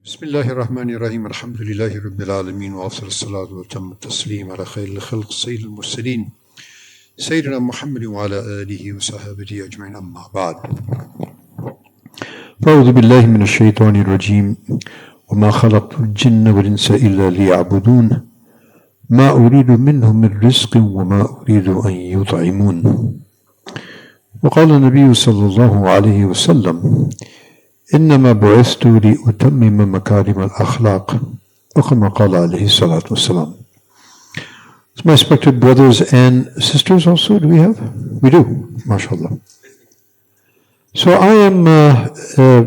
Bismillahirrahmanirrahim. Alhamdulillahi Rabbil Alameen. Wa afdal salatu wa tammu taslim ala khayril khalq sayyidil mursalin. Sayyidina Muhammadin wa ala alihi wa sahabatihi ajma'in amma ba'd. Fa'udhu billahi minash shaitanir rajim. Wa ma khalaqtul jinna wal insa illa liya'budun. Ma uridu minhum min rizqin wa ma uridu an yut'imun. وقال النبي صلى الله عليه وسلم إنما بعثت لأتمم مكارم الأخلاق وكما قال عليه الصلاة والسلام. My respected brothers and sisters also, do we have? We do, mashallah. So I am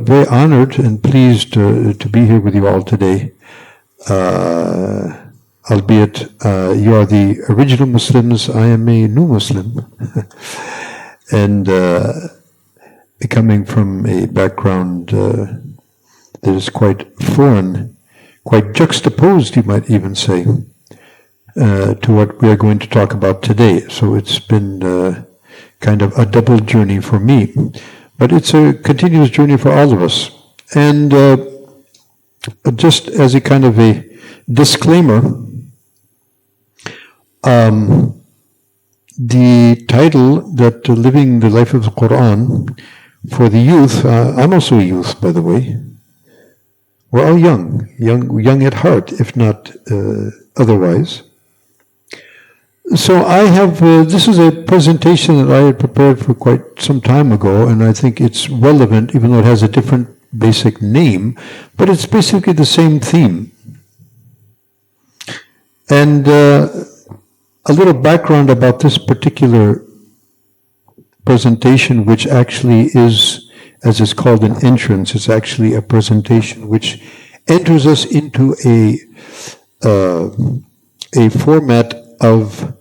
very honored and pleased to be here with you all today, albeit you are the original Muslims, I am a new Muslim. And coming from a background that is quite foreign, quite juxtaposed, you might even say, to what we are going to talk about today. So it's been kind of a double journey for me, but it's a continuous journey for all of us. And just as a kind of a disclaimer, the title that Living the Life of the Quran for the youth, I'm also a youth, by the way. We're all young at heart, if not otherwise. So I have, this is a presentation that I had prepared for quite some time ago, and I think it's relevant, even though it has a different basic name, but it's basically the same theme. And a little background about this particular presentation, which actually is, as it's called, an entrance. It's actually a presentation which enters us into a format of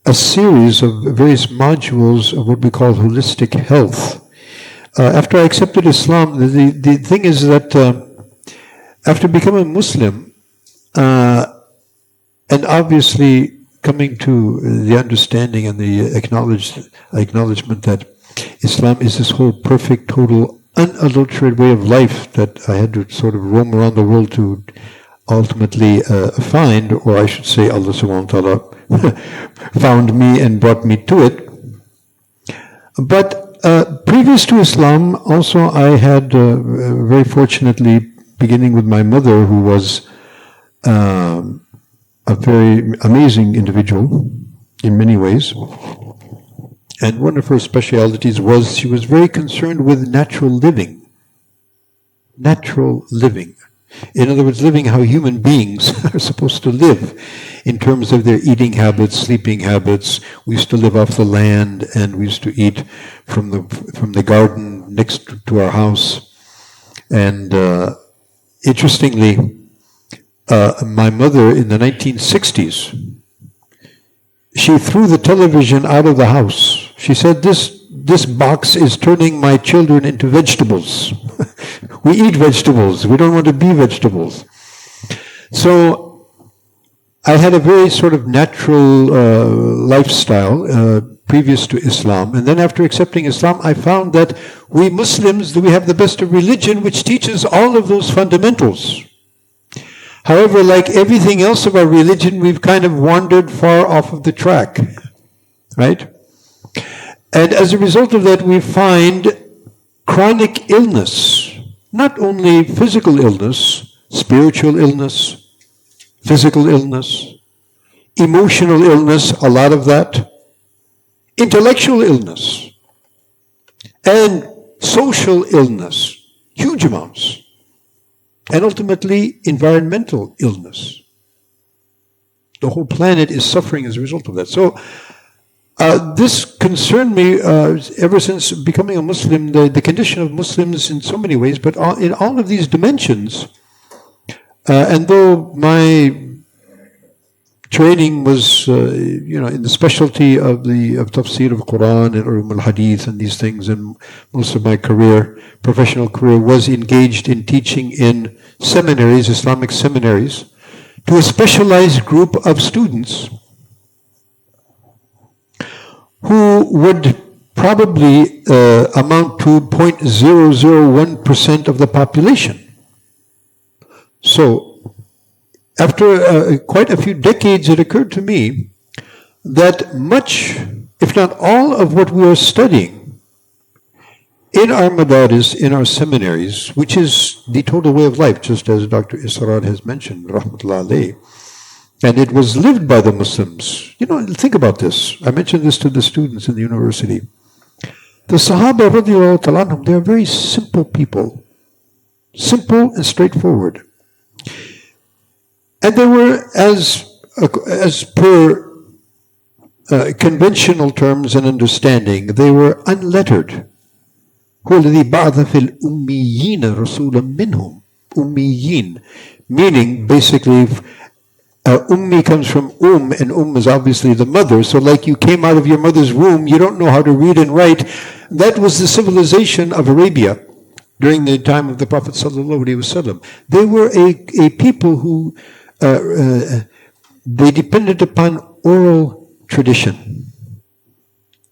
a series of various modules of what we call holistic health. After I accepted Islam, the thing is that after becoming Muslim, and obviously coming to the understanding and the acknowledgement that Islam is this whole perfect, total, unadulterated way of life that I had to sort of roam around the world to ultimately find, or I should say Allah subhanahu wa ta'ala found me and brought me to it. But previous to Islam, also I had, very fortunately, beginning with my mother, who was a very amazing individual in many ways. And one of her specialities was she was very concerned with natural living. Natural living. In other words, living how human beings are supposed to live in terms of their eating habits, sleeping habits. We used to live off the land, and we used to eat from the garden next to our house. And interestingly, my mother in the 1960s, she threw the television out of the house. She said, this box is turning my children into vegetables. We eat vegetables. We don't want to be vegetables. So I had a very sort of natural lifestyle previous to Islam. And then after accepting Islam, I found that we Muslims, we have the best of religion, which teaches all of those fundamentals. However, like everything else of our religion, we've kind of wandered far off of the track, right? And as a result of that, we find chronic illness, not only physical illness, spiritual illness, physical illness, emotional illness, a lot of that, intellectual illness, and social illness, huge amounts. And ultimately, environmental illness. The whole planet is suffering as a result of that. So, this concerned me ever since becoming a Muslim, the condition of Muslims in so many ways, but in all of these dimensions. And though my training was, in the specialty of tafsir of Quran and Ulum al-Hadith and these things, and most of my professional career was engaged in teaching in seminaries, Islamic seminaries, to a specialized group of students who would probably amount to 0.001% of the population. So, after quite a few decades, it occurred to me that much, if not all, of what we are studying in our madaris, in our seminaries, which is the total way of life, just as Dr. Israr has mentioned, rahmatullah alayh, and it was lived by the Muslims. You know, think about this. I mentioned this to the students in the university. The Sahaba, radiallahu ta'ala anhum, they are very simple people. Simple and straightforward. And they were, as per conventional terms and understanding, they were unlettered. هو الذي بعث في الأميين رسولا منهم. Ummiyin, meaning basically, ummi comes from and is obviously the mother. So like you came out of your mother's womb, you don't know how to read and write. That was the civilization of Arabia during the time of the Prophet ﷺ. They were a people who they depended upon oral tradition.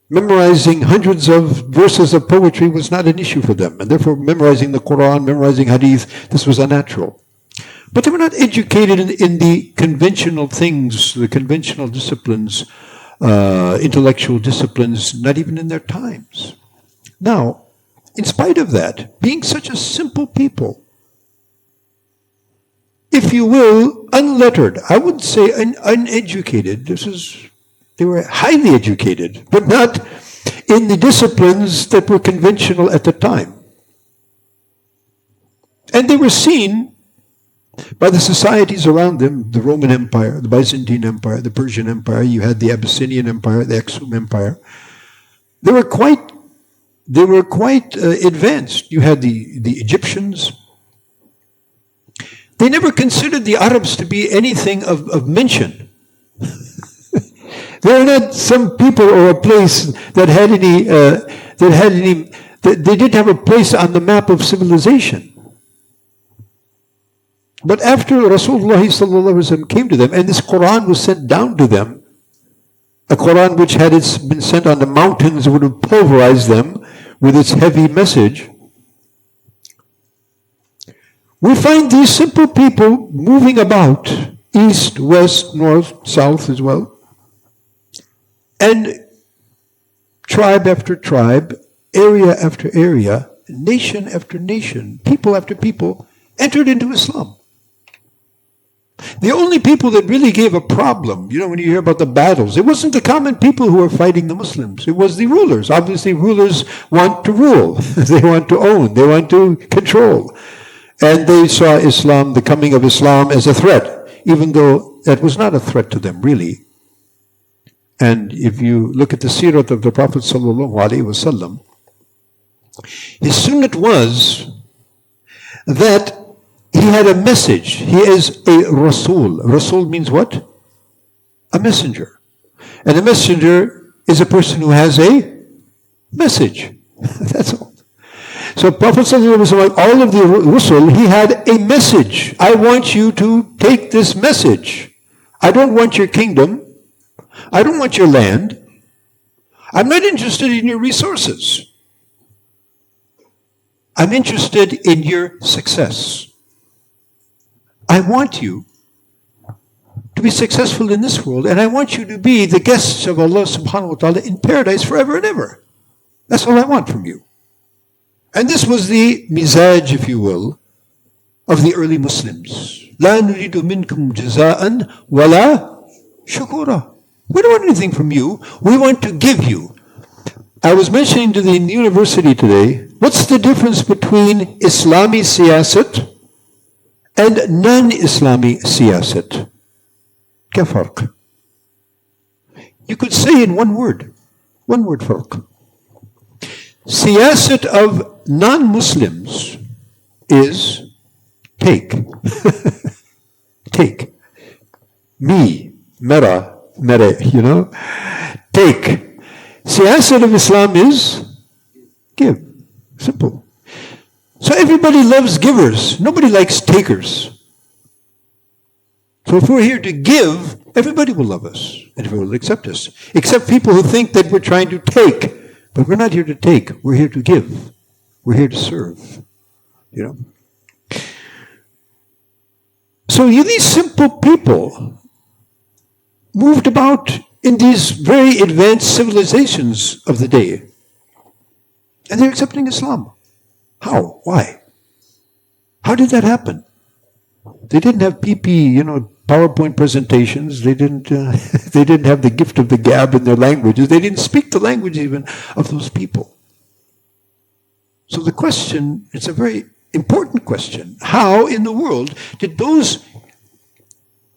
Memorizing hundreds of verses of poetry was not an issue for them, and therefore memorizing the Quran, memorizing hadith, this was unnatural. But they were not educated in the conventional things, the conventional disciplines, intellectual disciplines, not even in their times. Now, in spite of that, being such a simple people, if you will, unlettered, I would say uneducated, they were highly educated, but not in the disciplines that were conventional at the time. And they were seen by the societies around them, the Roman Empire, the Byzantine Empire, the Persian Empire, you had the Abyssinian Empire, the Aksum Empire. They were quite advanced. You had the Egyptians. They never considered the Arabs to be anything of mention. They were not some people or a place that had any, they didn't have a place on the map of civilization. But after Rasulullah came to them, and this Quran was sent down to them, a Quran which had been sent on the mountains would have pulverized them with its heavy message, we find these simple people moving about, east, west, north, south as well, and tribe after tribe, area after area, nation after nation, people after people entered into Islam. The only people that really gave a problem, you know, when you hear about the battles, it wasn't the common people who were fighting the Muslims. It was the rulers. Obviously, rulers want to rule. They want to own. They want to control. And they saw Islam, the coming of Islam, as a threat, even though that was not a threat to them, really. And if you look at the seerat of the Prophet ﷺ, his sunnat was that he had a message. He is a Rasul. Rasul means what? A messenger. And a messenger is a person who has a message. That's all. So Prophet ﷺ, all of the Rasul, he had a message. I want you to take this message. I don't want your kingdom. I don't want your land. I'm not interested in your resources. I'm interested in your success. I want you to be successful in this world, and I want you to be the guests of Allah subhanahu wa ta'ala in paradise forever and ever. That's all I want from you. And this was the mizaj, if you will, of the early Muslims. لا نريد منكم جزاء ولا شكورا. We don't want anything from you. We want to give you. I was mentioning to the university today, what's the difference between Islami siyasat and non-Islami siyasat? क्या فرق? You could say in one word فرق. Siyasat of non-Muslims is take. Take. Me, mera, you know? Take. Siyasat of Islam is give. Simple. So everybody loves givers. Nobody likes takers. So if we're here to give, everybody will love us. And everyone will accept us. Except people who think that we're trying to take. But we're not here to take. We're here to give. We're here to serve. You know? So these simple people moved about in these very advanced civilizations of the day. And they're accepting Islam. How? Why? How did that happen? They didn't have PP, PowerPoint presentations. They didn't. They didn't have the gift of the gab in their languages. They didn't speak the language even of those people. So the question, it's a very important question. How in the world did those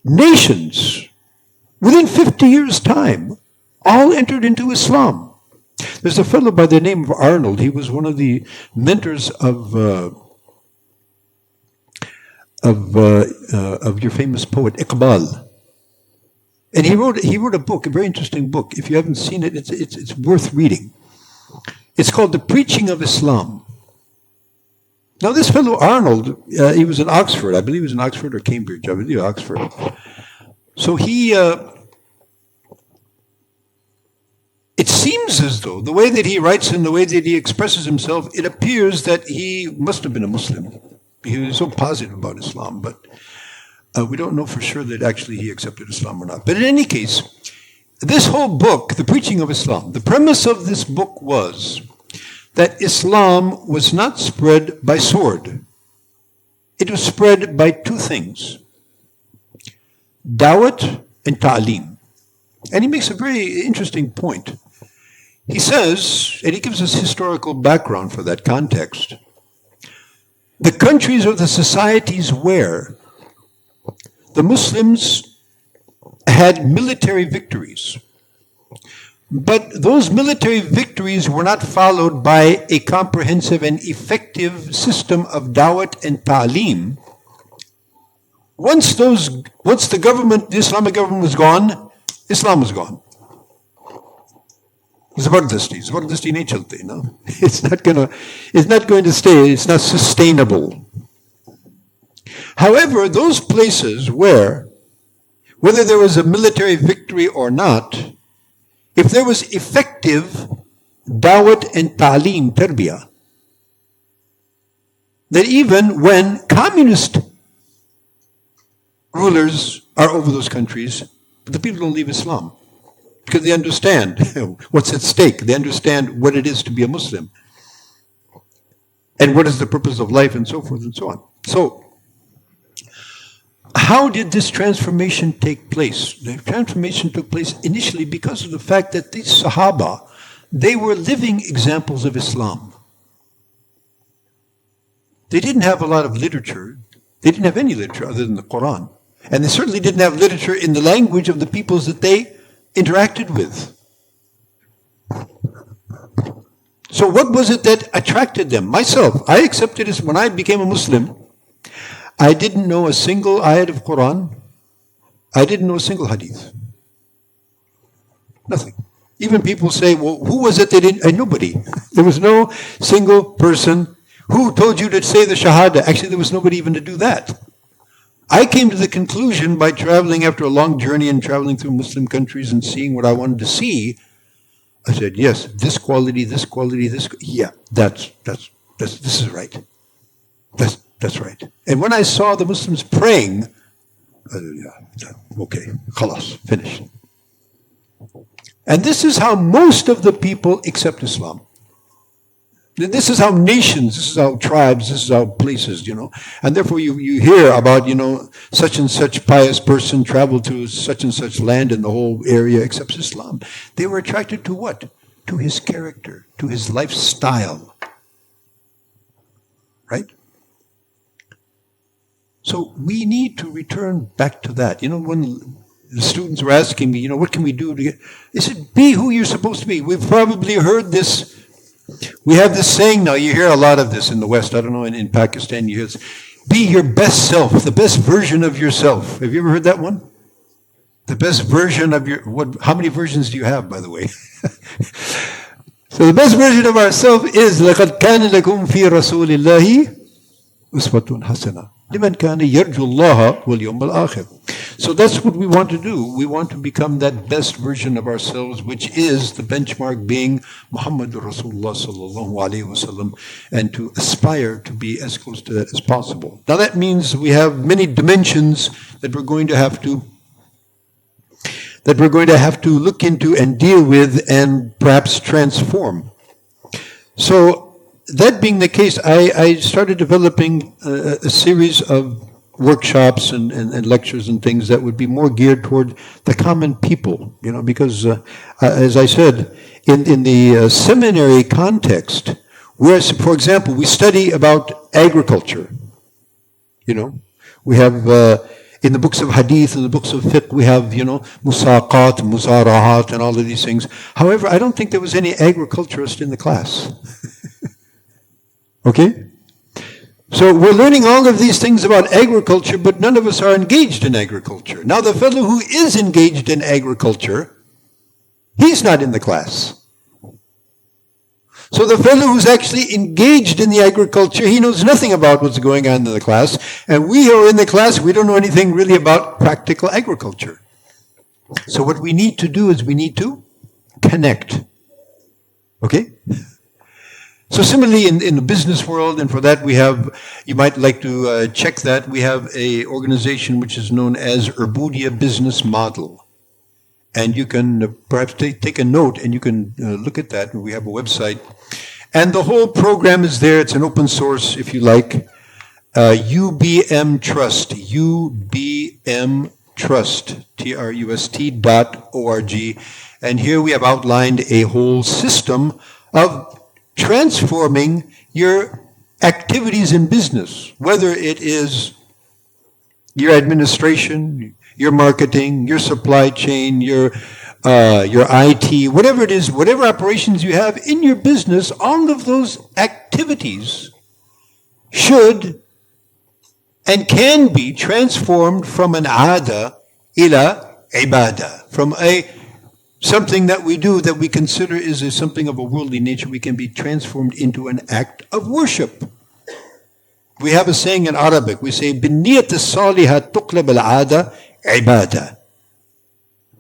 nations, within 50 years' time, all entered into Islam? There's a fellow by the name of Arnold. He was one of the mentors of your famous poet Iqbal, and he wrote a book, a very interesting book. If you haven't seen it, it's worth reading. It's called The Preaching of Islam. Now, this fellow Arnold, he was in Oxford. I believe he was in Oxford or Cambridge. I believe Oxford. So it seems as though the way that he writes and the way that he expresses himself, it appears that he must have been a Muslim. He was so positive about Islam, but we don't know for sure that actually he accepted Islam or not. But in any case, this whole book, The Preaching of Islam, the premise of this book was that Islam was not spread by sword. It was spread by two things: dawat and ta'aleem. And he makes a very interesting point. He says, and he gives us historical background for that context, the countries or the societies where the Muslims had military victories, but those military victories were not followed by a comprehensive and effective system of dawat and ta'aleem. Once the Islamic government was gone, Islam was gone. Zabardasti nahi chalte, no? It's not going to stay, it's not sustainable. However, those places where, whether there was a military victory or not, if there was effective dawat and ta'aleem, tarbiyah, that even when communist rulers are over those countries, the people don't leave Islam because they understand what's at stake. They understand what it is to be a Muslim and what is the purpose of life and so forth and so on. So, how did this transformation take place? The transformation took place initially because of the fact that these Sahaba, they were living examples of Islam. They didn't have a lot of literature. They didn't have any literature other than the Quran. And they certainly didn't have literature in the language of the peoples that they interacted with. So what was it that attracted them? Myself, I accepted this when I became a Muslim. I didn't know a single ayat of Quran. I didn't know a single hadith. Nothing. Even people say, well, who was it that didn't? Nobody. There was no single person who told you to say the Shahada. Actually, there was nobody even to do that. I came to the conclusion by traveling after a long journey and traveling through Muslim countries and seeing what I wanted to see. I said, yes, this quality, this, yeah, this is right. That's right. And when I saw the Muslims praying, I said, yeah, okay, khalas, finished. And this is how most of the people accept Islam. This is how nations, this is how tribes, this is how places, And therefore you hear about, such and such pious person traveled to such and such land and the whole area accepts Islam. They were attracted to what? To his character, to his lifestyle. Right? So we need to return back to that. When the students were asking me, what can we do to get... They said, be who you're supposed to be. We've probably heard this. We have this saying now, you hear a lot of this in the West, I don't know, in Pakistan, you hear this, be your best self, the best version of yourself. Have you ever heard that one? The best version of how many versions do you have, by the way? So the best version of ourselves is, لَقَدْ كَانَ لَكُمْ فِي رَسُولِ اللَّهِ أُسْوَةٌ حَسَنَةٌ لِمَنْ كَانَ يَرْجُو اللَّهَ وَالْيَوْمَ الْآخِرِ. So that's what we want to do. We want to become that best version of ourselves, which is the benchmark being Muhammad Rasulullah sallallahu alaihi wasallam, and to aspire to be as close to that as possible. Now that means we have many dimensions that we're going to have to look into and deal with and perhaps transform. So that being the case, I started developing a series of workshops and lectures and things that would be more geared toward the common people, because as I said, in the seminary context, where, for example, we study about agriculture, we have in the books of hadith, in the books of fiqh, we have, musaqat, muzarahat, and all of these things. However, I don't think there was any agriculturist in the class. Okay? So we're learning all of these things about agriculture, but none of us are engaged in agriculture. Now the fellow who is engaged in agriculture, he's not in the class. So the fellow who's actually engaged in the agriculture, he knows nothing about what's going on in the class. And we who are in the class, we don't know anything really about practical agriculture. So what we need to do is we need to connect. Okay? So similarly in the business world, and for that we have, you might like to check that, we have a organization which is known as Urbudia Business Model. And you can perhaps take a note and you can look at that. We have a website. And the whole program is there. It's an open source, if you like. UBM Trust, UBM Trust, TRUST.org. And here we have outlined a whole system of transforming your activities in business, whether it is your administration, your marketing, your supply chain, your IT, whatever it is, whatever operations you have in your business, all of those activities should and can be transformed from an ada ila ibadah, from something that we do that we consider is something of a worldly nature. We can be transformed into an act of worship. We have a saying in Arabic. We say, بِالنِّيَّةِ الصَّالِحَةِ تُقْلَبَ الْعَادَةِ عِبَادَةً.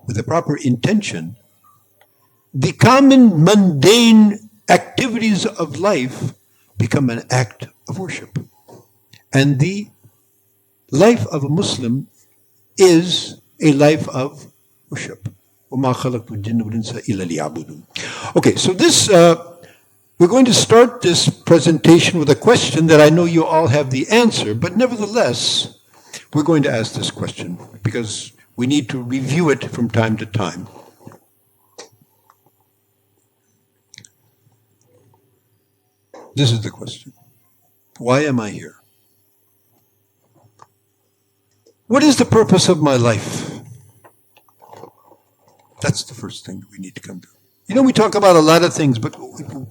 With the proper intention, the common mundane activities of life become an act of worship. And the life of a Muslim is a life of worship. وَمَا خَلَقْتُ الْجِنَّ وَالْإِنسَ إِلَّا لِيَعْبُدُونَ. Okay, so this, we're going to start this presentation with a question that I know you all have the answer, but nevertheless, we're going to ask this question because we need to review it from time to time. This is the question. Why am I here? What is the purpose of my life? That's the first thing that we need to come to. We talk about a lot of things, but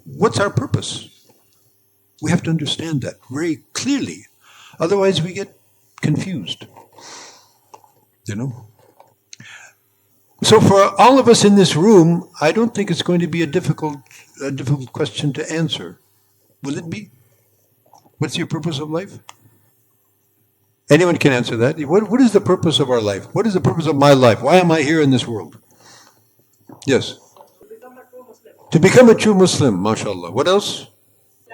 what's our purpose? We have to understand that very clearly. Otherwise, we get confused. So for all of us in this room, I don't think it's going to be a difficult question to answer. Will it be? What's your purpose of life? Anyone can answer that. What is the purpose of our life? What is the purpose of my life? Why am I here in this world? Yes. To become a true Muslim, mashallah. What else?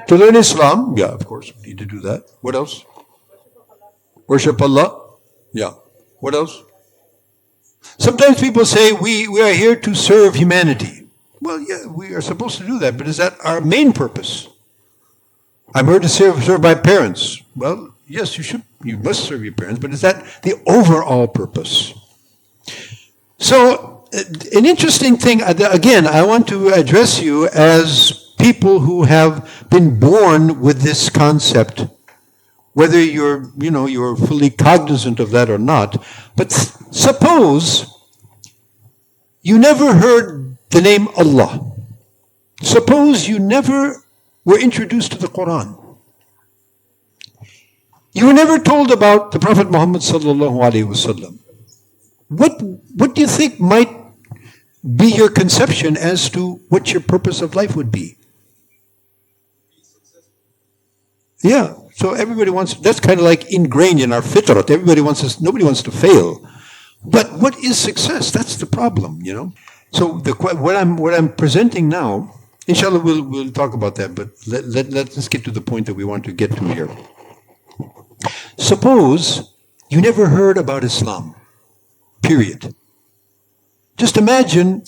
To learn Islam. Yeah, of course, we need to do that. What else? Worship Allah. Yeah. What else? Sometimes people say we are here to serve humanity. Well, yeah, we are supposed to do that, but is that our main purpose? I'm here to serve my parents. Well, yes, you must serve your parents, but is that the overall purpose? So, an interesting thing, again, I want to address you as people who have been born with this concept, whether you're fully cognizant of that or not. But suppose you never heard the name Allah. Suppose you never were introduced to the Quran. You were never told about the Prophet Muhammad sallallahu alaihi wasallam. What do you think might be your conception as to what your purpose of life would be? Yeah, so everybody wants, that's kind of like ingrained in our fitrat. Nobody wants to fail. But what is success? That's the problem, you know. So what I'm presenting now, inshallah, we'll talk about that. But let's get to the point that we want to get to here. Suppose you never heard about Islam. Period. Just imagine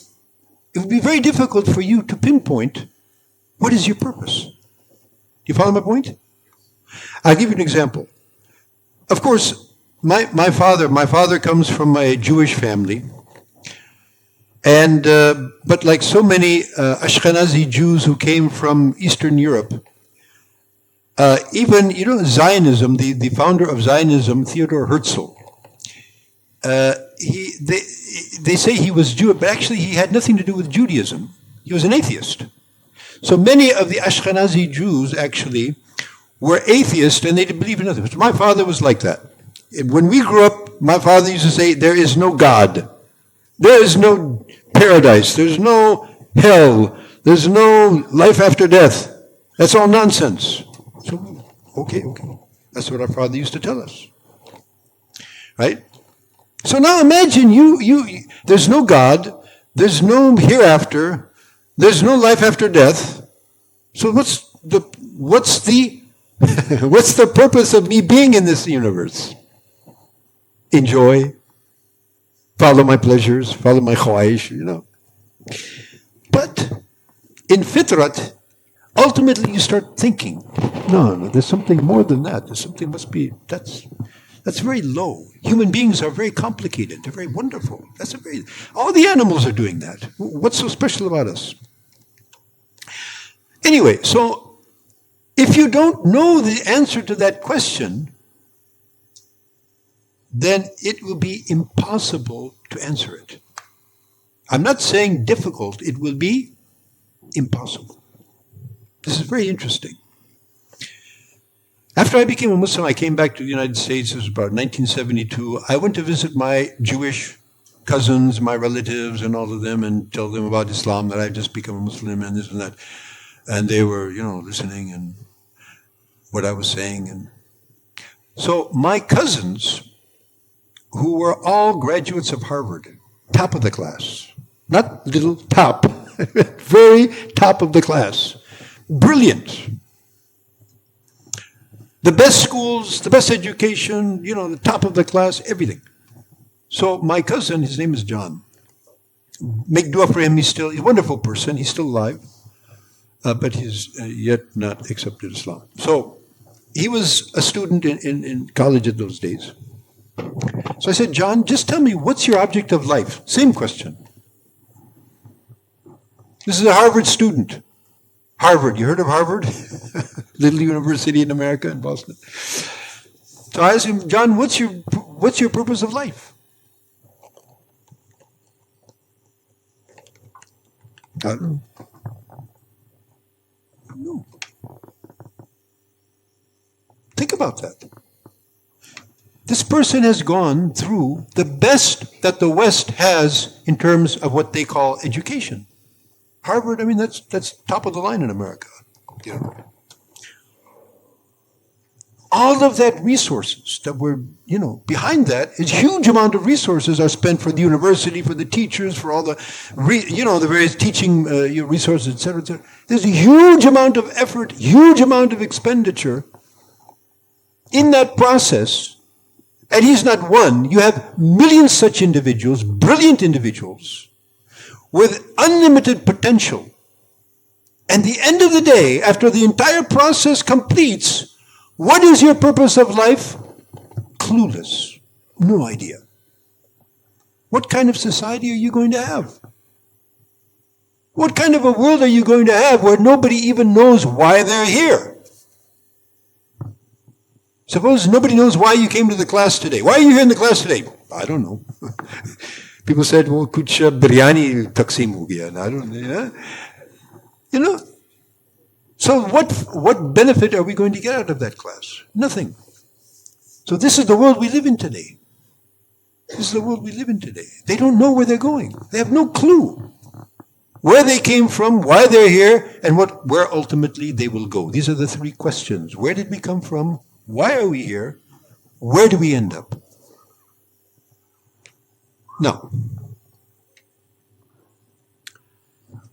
it would be very difficult for you to pinpoint what is your purpose. Do you follow my point? I'll give you an example. Of course, my father comes from a Jewish family, and but like so many Ashkenazi Jews who came from Eastern Europe, even Zionism, the founder of Zionism, Theodor Herzl, they say he was Jewish, but actually he had nothing to do with Judaism. He was an atheist. So many of the Ashkenazi Jews actually were atheists, and they didn't believe in nothing. So my father was like that. When we grew up, my father used to say, there is no God. There is no paradise. There's no hell. There's no life after death. That's all nonsense. So, okay. That's what our father used to tell us. Right? So now imagine there's no God, there's no hereafter, there's no life after death. So what's the what's the purpose of me being in this universe? Enjoy, follow my pleasures, follow my khawaish, But in fitrat, ultimately you start thinking, no, there's something more than that. There's something that's very low. Human beings are very complicated. They're very wonderful. All the animals are doing that. What's so special about us? Anyway, so if you don't know the answer to that question, then it will be impossible to answer it. I'm not saying difficult. It will be impossible. This is very interesting. After I became a Muslim, I came back to the United States. It was about 1972. I went to visit my Jewish cousins, my relatives, and all of them, and tell them about Islam, that I've just become a Muslim and this and that. And they were, listening and what I was saying. And so my cousins, who were all graduates of Harvard, top of the class, not little, top, very top of the class, brilliant. The best schools, the best education, the top of the class, everything. So my cousin, his name is John. Make dua for him. He's a wonderful person. He's still alive, but he's yet not accepted Islam. So he was a student in college at those days. So I said, John, just tell me, what's your object of life? Same question. This is a Harvard student. Harvard, you heard of Harvard? Little university in America, in Boston. So I asked him, John, what's your purpose of life? I don't know. Think about that. This person has gone through the best that the West has in terms of what they call education. Harvard, that's top of the line in America. All of that resources that were, behind that, a huge amount of resources are spent for the university, for the teachers, for all the, the various teaching resources, et cetera, et cetera. There's a huge amount of effort, huge amount of expenditure in that process. And he's not one. You have millions such individuals, brilliant individuals, with unlimited potential. And the end of the day, after the entire process completes, what is your purpose of life? Clueless. No idea. What kind of society are you going to have? What kind of a world are you going to have where nobody even knows why they're here? Suppose nobody knows why you came to the class today. Why are you here in the class today? I don't know. People said, well, kuch biryani taqsim ho gaya. I don't know. So what benefit are we going to get out of that class? Nothing. So this is the world we live in today. This is the world we live in today. They don't know where they're going. They have no clue where they came from, why they're here, and where ultimately they will go. These are the three questions. Where did we come from? Why are we here? Where do we end up? Now,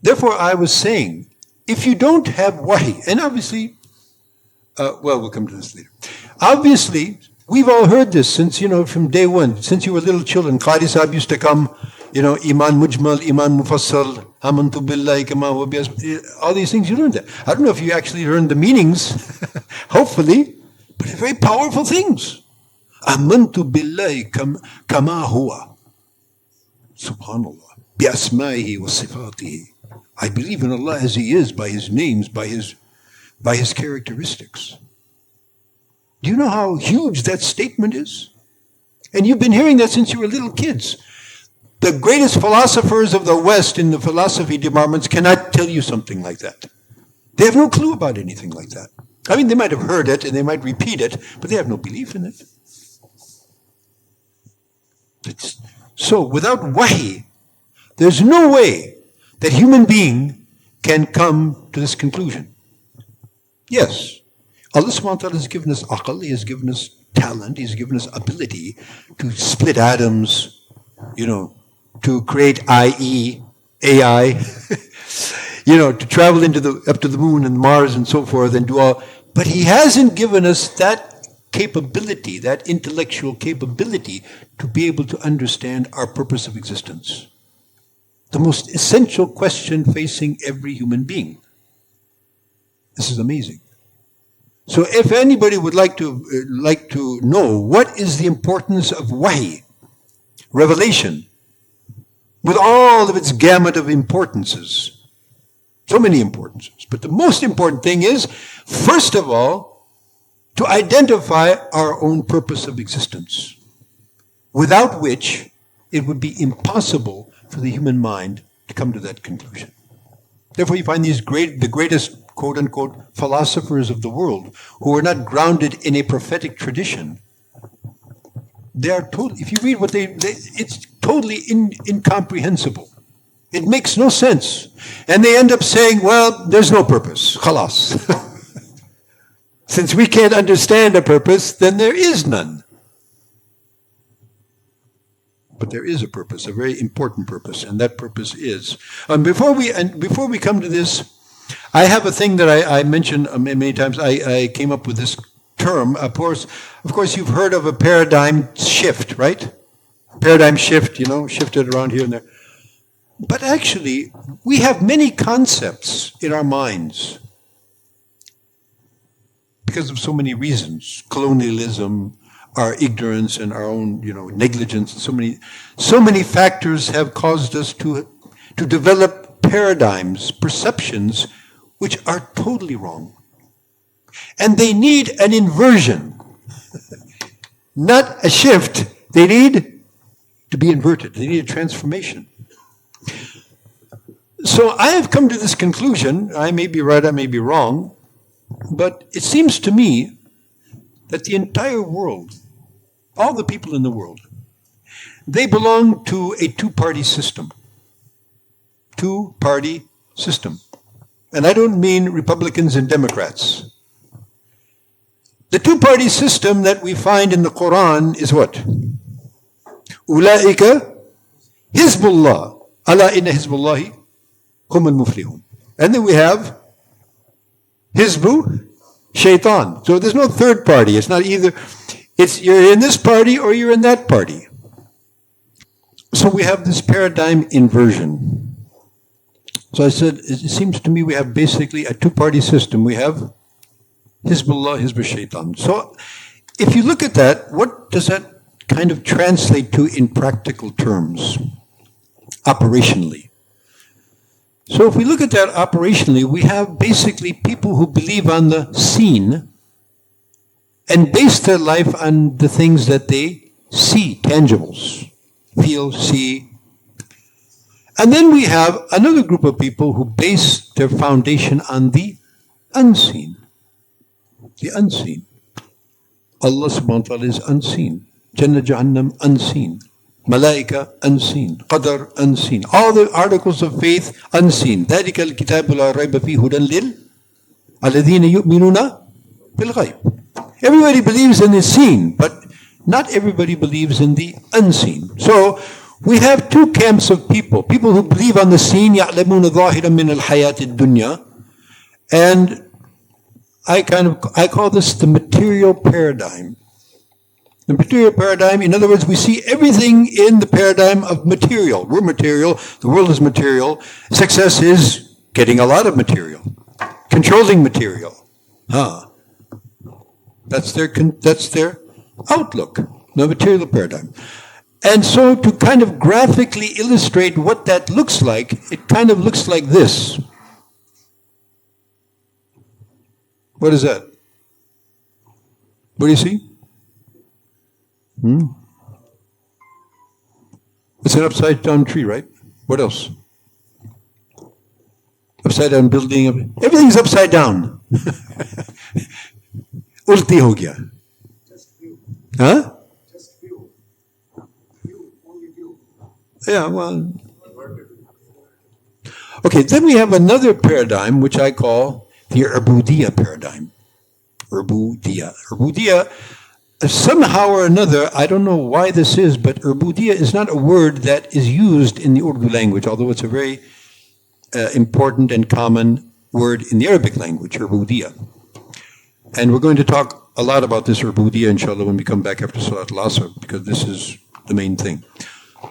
therefore I was saying, if you don't have wahi, and obviously, well, we'll come to this later. Obviously, we've all heard this since, from day one, since you were little children. Qari Sahib used to come, Iman Mujmal, Iman Mufassal, Amantu Billahi Kama Huwa bi Asma'ihi, all these things, you learned that. I don't know if you actually learned the meanings, hopefully, but they're very powerful things. Amantu Billahi Kama Huwa. Subhanallah. Bi Asma'ihi wa Sifatihi. I believe in Allah as He is, by His names, by His characteristics. Do you know how huge that statement is? And you've been hearing that since you were little kids. The greatest philosophers of the West in the philosophy departments cannot tell you something like that. They have no clue about anything like that. I mean, they might have heard it and they might repeat it, but they have no belief in it. So without wahi, there's no way that human being can come to this conclusion. Yes, Allah subhanahu wa ta'ala has given us aql, He has given us talent, He's given us ability to split atoms, to create AI, to travel up to the moon and Mars and so forth and do all. But He hasn't given us that capability, that intellectual capability to be able to understand our purpose of existence. The most essential question facing every human being. This is amazing. So if anybody would like to know what is the importance of wahi, revelation, with all of its gamut of importances, so many importances, but the most important thing is, first of all, to identify our own purpose of existence, without which it would be impossible for the human mind to come to that conclusion. Therefore, you find the greatest, quote-unquote, philosophers of the world who are not grounded in a prophetic tradition. They are totally, if you read what it's totally incomprehensible. It makes no sense. And they end up saying, well, there's no purpose. Khalas. Since we can't understand a purpose, then there is none. But there is a purpose, a very important purpose, and that purpose is. Before we come to this, I have a thing that I mentioned many times. I came up with this term. Of course, you've heard of a paradigm shift, right? Paradigm shift, shifted around here and there. But actually, we have many concepts in our minds because of so many reasons. Colonialism, our ignorance and our own, negligence. So many factors have caused us to develop paradigms, perceptions, which are totally wrong. And they need an inversion, not a shift. They need to be inverted. They need a transformation. So I have come to this conclusion. I may be right, I may be wrong, but it seems to me that the entire world, all the people in the world, they belong to a two-party system. Two-party system. And I don't mean Republicans and Democrats. The two-party system that we find in the Quran is what? Ulaika Hizbullah. Ala inna Hizbullahi hum al-muflihun. And then we have Hizbu Shaitan. So there's no third party. It's not either, you're in this party or you're in that party. So we have this paradigm inversion. So I said, it seems to me we have basically a two-party system. We have Hizbullah, Hizb Shaitan. So if you look at that, what does that kind of translate to in practical terms, operationally? So if we look at that operationally, we have basically people who believe on the seen and base their life on the things that they see, tangibles, feel, see. And then we have another group of people who base their foundation on the unseen. The unseen. Allah subhanahu wa ta'ala is unseen. Jannah Jahannam unseen. Malaika unseen. Qadar unseen. All the articles of faith unseen. ذَلِكَ الْكِتَابُ لَا رَيْبَ فِيهِ هُدًى لِلَّذِينَ يُؤْمِنُونَ بِالْغَيْبِ. Everybody believes in the seen, but not everybody believes in the unseen. So We have two camps of people. People who believe on the seen, يَعْلَمُونَ ظَاهِرًا مِنَ الْحَيَاةِ الدُّنْيَا. And I call this the material paradigm. The material paradigm, in other words, we see everything in the paradigm of material. We're material, the world is material. Success is getting a lot of material, controlling material. That's their outlook, the material paradigm. And so to kind of graphically illustrate what that looks like, it kind of looks like this. What is that? What do you see? It's an upside down tree, right? What else? Upside down building. Everything's upside down. Ulti ho gaya. Huh? Yeah, well. Okay, then we have another paradigm which I call the Ubudiyya paradigm. Ubudiyya, somehow or another, I don't know why this is, but Ubudiyya is not a word that is used in the Urdu language, although it's a very important and common word in the Arabic language, Ubudiyya. And we're going to talk a lot about this Ubudiyya, inshallah, when we come back after Salat al-Asr, because this is the main thing.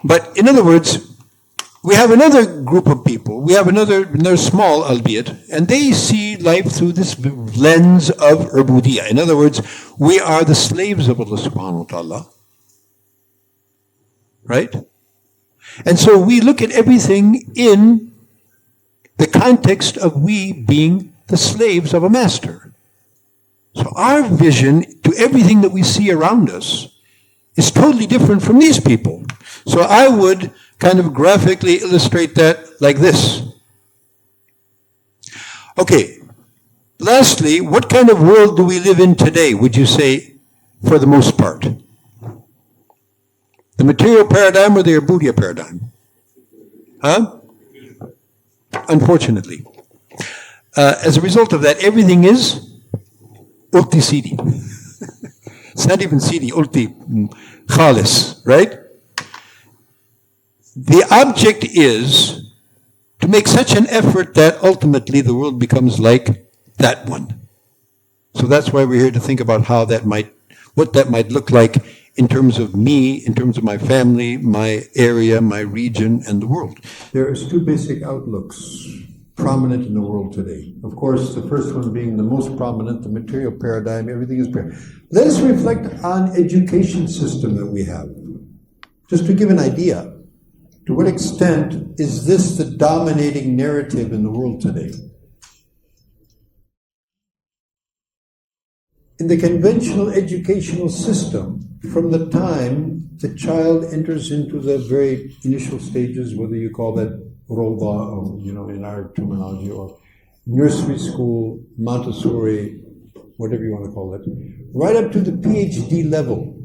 But in other words, we have another group of people, we have another small, albeit, and they see life through this lens of Ubudiyya. In other words, we are the slaves of Allah subhanahu wa ta'ala. Right? And so we look at everything in the context of we being the slaves of a master. So our vision to everything that we see around us is totally different from these people. So I would kind of graphically illustrate that like this. Okay, lastly, what kind of world do we live in today, would you say, for the most part? The material paradigm or the Ubudiyya paradigm? Huh? Unfortunately. As a result of that, everything is ulti sidi. It's not even sidi, ulti khalis, right? The object is to make such an effort that ultimately the world becomes like that one. So that's why we're here to think about how that what that might look like in terms of me, in terms of my family, my area, my region, and the world. There is two basic outlooks prominent in the world today. Of course, the first one being the most prominent, the material paradigm, everything is paradigm. Let us reflect on education system that we have. Just to give an idea. To what extent is this the dominating narrative in the world today? In the conventional educational system, from the time the child enters into the very initial stages, whether you call that Roda, or, in our terminology, or nursery school, Montessori, whatever you want to call it, right up to the PhD level,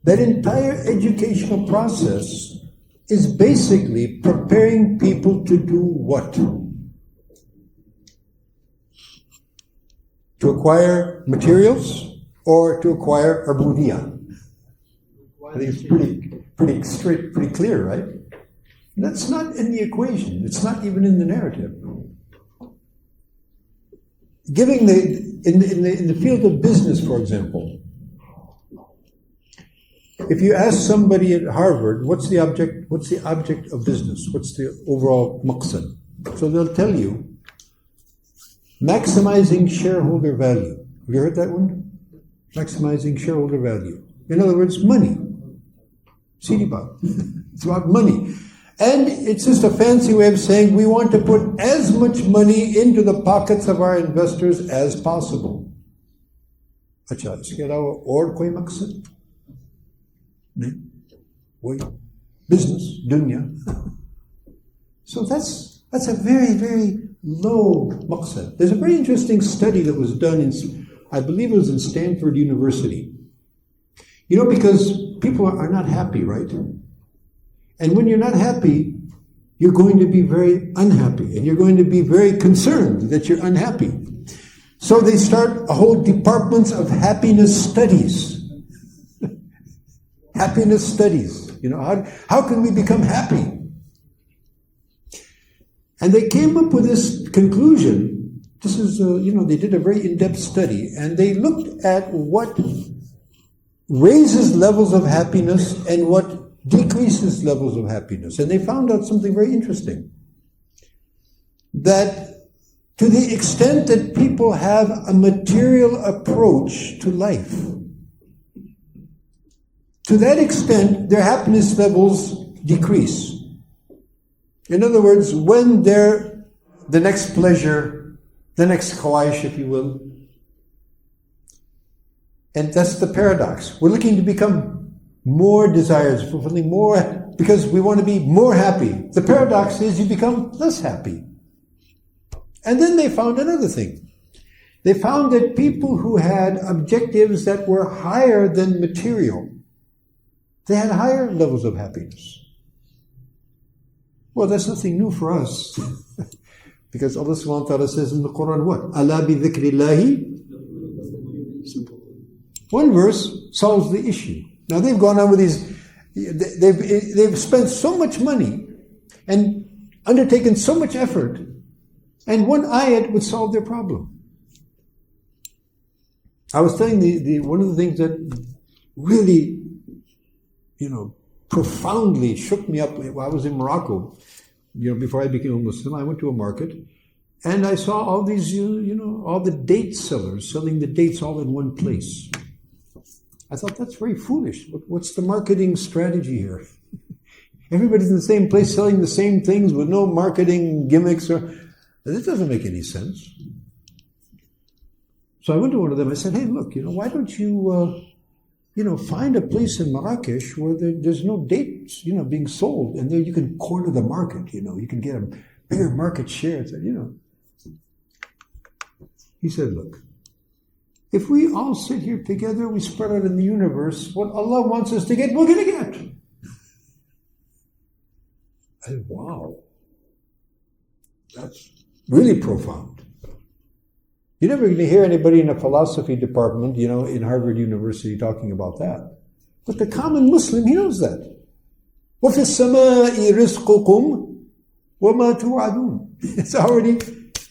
that entire educational process is basically preparing people to do what? To acquire materials or to acquire ubudiyya? I think it's pretty straight, pretty clear, right? That's not in the equation. It's not even in the narrative. In the field of business, for example, if you ask somebody at Harvard, what's the object of business? What's the overall maqsad? So they'll tell you, maximizing shareholder value. Have you heard that one? Maximizing shareholder value. In other words, money. Siribab. It's about money. And it's just a fancy way of saying we want to put as much money into the pockets of our investors as possible. Acha, iske alawa aur koi maqsad? Business, dunya. So that's a very, very low maqsad. There's a very interesting study that was done I believe it was in Stanford University. Because people are not happy, right? And when you're not happy, you're going to be very unhappy, and you're going to be very concerned that you're unhappy. So they start a whole departments of happiness studies. happiness studies. How can we become happy? And they came up with this conclusion. This is, they did a very in-depth study, and they looked at what raises levels of happiness and what decreases levels of happiness. And they found out something very interesting. That to the extent that people have a material approach to life, to that extent, their happiness levels decrease. In other words, when the next pleasure, the next khawaish, if you will, and that's the paradox. We're looking to become more desires, fulfilling more, because we want to be more happy. The paradox is you become less happy. And then they found another thing. They found that people who had objectives that were higher than material, they had higher levels of happiness. Well, that's nothing new for us. Because Allah subhanahu wa ta'ala says in the Quran, what? Ala bi dhikrillahi. Simple. One verse solves the issue. Now they've gone on with these, they've spent so much money and undertaken so much effort, and one ayat would solve their problem. I was telling one of the things that really, profoundly shook me up. I was in Morocco, before I became a Muslim. I went to a market, and I saw all these, all the date sellers selling the dates all in one place. I thought, that's very foolish. What's the marketing strategy here? Everybody's in the same place selling the same things with no marketing gimmicks. This doesn't make any sense. So I went to one of them. I said, hey, look, why don't you, find a place in Marrakesh where there's no dates, being sold, and there you can corner the market. You can get a bigger market share. He said, look, if we all sit here together, we spread out in the universe, what Allah wants us to get, we're going to get. I said, wow. That's really profound. You're never going to hear anybody in a philosophy department, in Harvard University talking about that. But the common Muslim, he knows that. وَفِي السَّمَاءِ رِزْقُكُمْ وَمَا تُوعَدُونَ. It's already